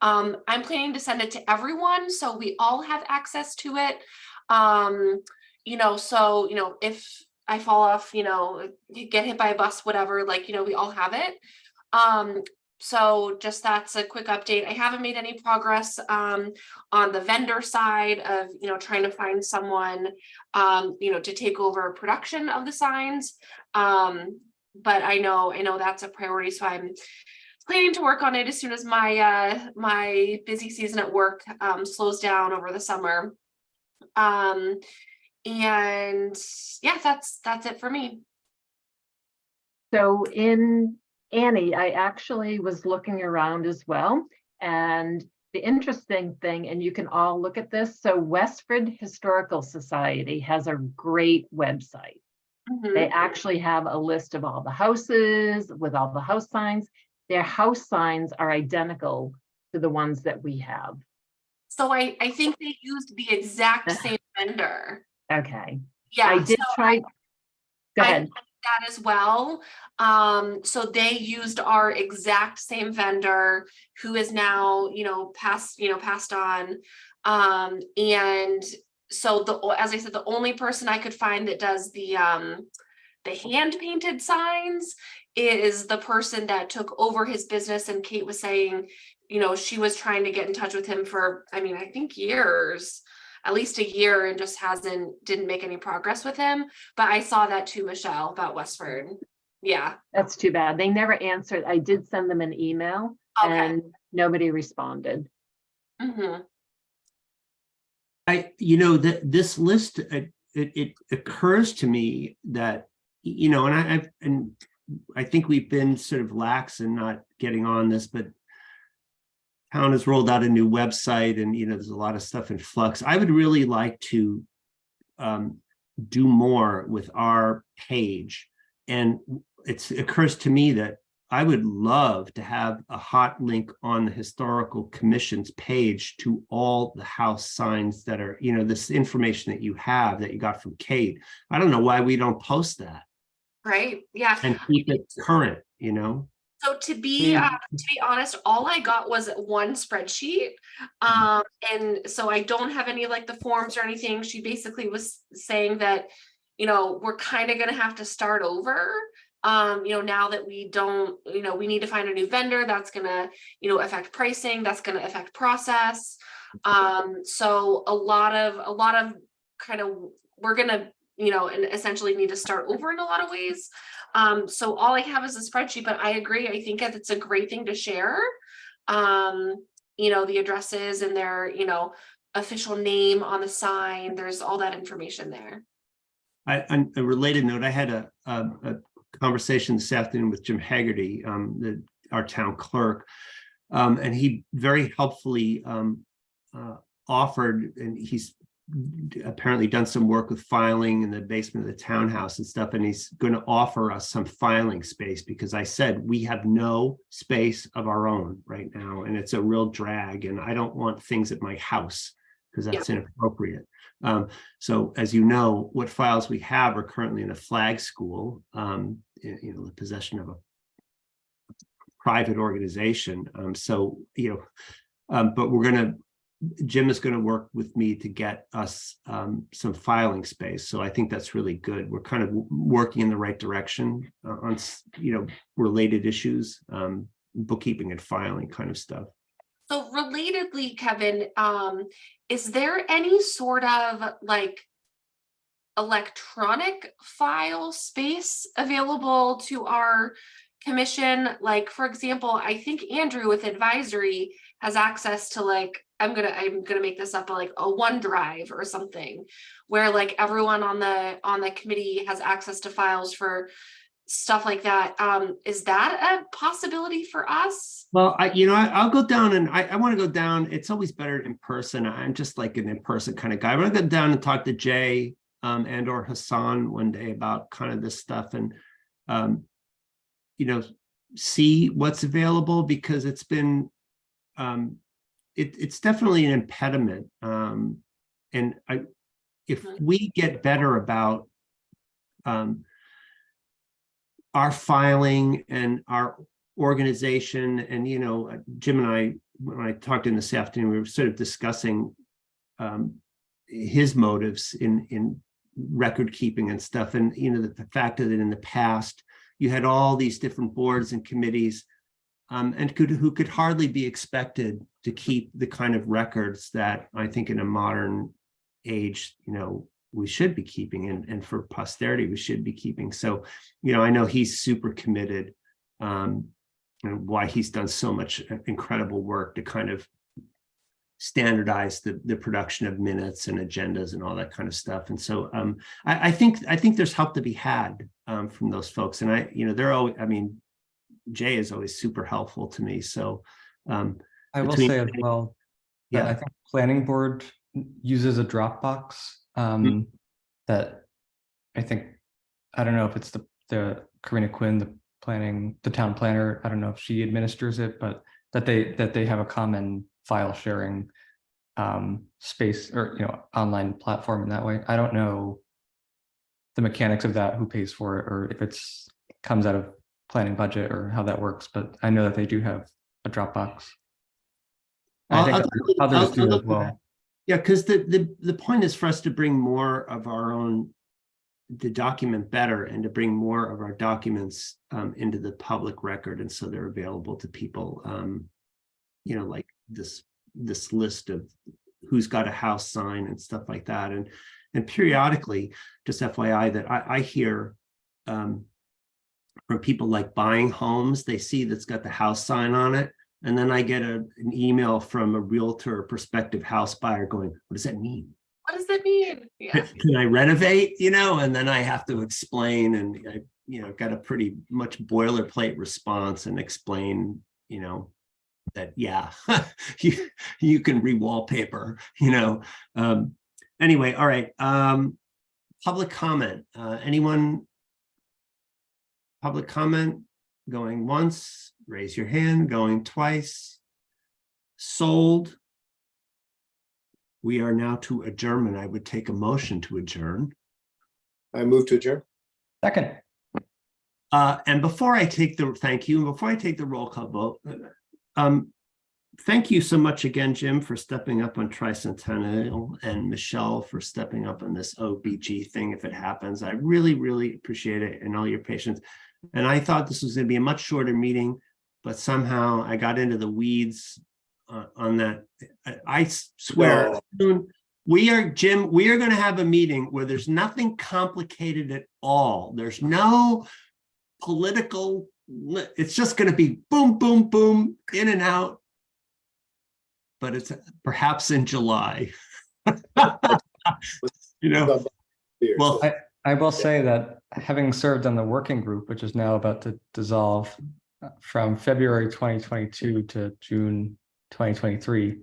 I'm planning to send it to everyone so we all have access to it. So if I fall off, get hit by a bus, whatever, we all have it. So just that's a quick update. I haven't made any progress on the vendor side of trying to find someone to take over production of the signs. But I know that's a priority, so I'm planning to work on it as soon as my busy season at work slows down over the summer. And yeah, that's it for me. So Annie, I actually was looking around as well. And the interesting thing, and you can all look at this, so Westford Historical Society has a great website. Mm-hmm. They actually have a list of all the houses with all the house signs. Their house signs are identical to the ones that we have. So I think they used the exact same vendor. Okay, Yeah. I did so try. Go I ahead. did that as well. So they used our exact same vendor who is now, passed on. And so as I said, the only person I could find that does the hand painted signs is the person that took over his business. And Kate was saying, she was trying to get in touch with him for, I think years, at least a year, and just didn't make any progress with him. But I saw that too, Michelle, about Westford. Yeah. That's too bad. They never answered. I did send them an email Okay. and nobody responded. Mm-hmm. This list, it occurs to me that, and I think we've been sort of lax in not getting on this, but town has rolled out a new website and, there's a lot of stuff in flux. I would really like to do more with our page. And it occurs to me that I would love to have a hot link on the historical commission's page to all the house signs that are, this information that you got from Kate. I don't know why we don't post that Right. Yeah. and keep it current, So to be honest, all I got was one spreadsheet. And so I don't have any like the forms or anything. She basically was saying that, we're kind of going to have to start over. Now that we don't, we need to find a new vendor that's going to, affect pricing, that's going to affect process. So a lot of kind of, we're going to, and essentially need to start over in a lot of ways. So all I have is a spreadsheet, but I agree. I think it's a great thing to share. The addresses and their, official name on the sign. There's all that information there. On a related note, I had a conversation this afternoon with Jim Haggerty, our town clerk, and he very helpfully offered, and he's apparently done some work with filing in the basement of the townhouse and stuff, and he's going to offer us some filing space because I said we have no space of our own right now, and it's a real drag, and I don't want things at my house because that's inappropriate. So as you know, what files we have are currently in a flag school, the possession of a private organization. But Jim is going to work with me to get us some filing space. So I think that's really good. We're kind of working in the right direction on, related issues, bookkeeping and filing kind of stuff. So relatedly, Kevin, is there any sort of like electronic file space available to our commission? Like, for example, I think Andrew with advisory has access to like, I'm gonna make this up, like a OneDrive or something where like everyone on the committee has access to files for stuff like that. Is that a possibility for us? Well, I'll go down and I want to go down. It's always better in person. I'm just like an in-person kind of guy. I'm going to go down and talk to Jay and or Hassan one day about kind of this stuff and, see what's available because it's been, it's definitely an impediment. And if we get better about our filing and our organization, and Jim and I, when I talked to him this afternoon, we were sort of discussing his motives in record keeping and stuff, and the fact that in the past you had all these different boards and committees, and who could hardly be expected to keep the kind of records that I think in a modern age, we should be keeping, and for posterity we should be keeping. So, I know he's super committed, and why he's done so much incredible work to kind of standardize the production of minutes and agendas and all that kind of stuff. And so I think there's help to be had from those folks. And they're always, Jay is always super helpful to me. So I will say as well, that yeah, I think planning board uses a Dropbox that I think, I don't know if it's the Karina Quinn, the town planner, I don't know if she administers it, but that they have a common file sharing space or, online platform in that way. I don't know the mechanics of that, who pays for it, or if it's comes out of planning budget or how that works, but I know that they do have a Dropbox. I think others do as well. Yeah, because the point is for us to bring more of our own, to document better and to bring more of our documents into the public record, and so they're available to people. Like this list of who's got a house sign and stuff like that, and periodically, just FYI, that I hear from people like buying homes, they see that's got the house sign on it. And then I get an email from a realtor or prospective house buyer going, what does that mean? What does that mean? Yeah. Can I renovate? And then I have to explain, and I got a pretty much boilerplate response and explain, that, yeah, you can re-wallpaper, anyway, all right. Public comment, anyone? Public comment going once, raise your hand, going twice. Sold. We are now to adjournment. I would take a motion to adjourn. I move to adjourn. Second. And before I take the, thank you, and before I take the roll call vote, thank you so much again, Jim, for stepping up on Tricentennial, and Michelle for stepping up on this OBG thing if it happens. I really, really appreciate it and all your patience. And I thought this was going to be a much shorter meeting, but somehow I got into the weeds on that. I swear, soon we are going to have a meeting where there's nothing complicated at all. There's no political, it's just going to be boom, boom, boom, in and out. But it's perhaps in July. Well, I will say that having served on the working group, which is now about to dissolve from February 2022 to June 2023,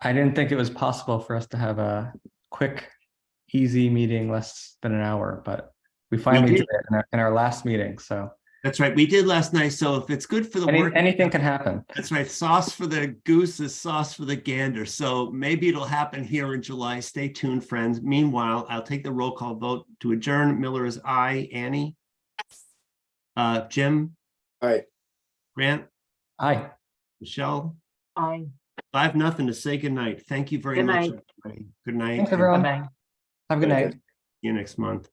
I didn't think it was possible for us to have a quick, easy meeting less than an hour, but we finally did it in our last meeting. So that's right. We did last night. So if it's good for the work, anything can happen. That's right. Sauce for the goose is sauce for the gander. So maybe it'll happen here in July. Stay tuned, friends. Meanwhile, I'll take the roll call vote to adjourn. Miller is aye. Annie? Jim? Aye. Grant? Aye. Michelle? Aye. 5-0 to say good night. Thank you very Good much. night. Everybody. Good night. Thanks, everyone. Bye-bye. Have a good night. See you next month.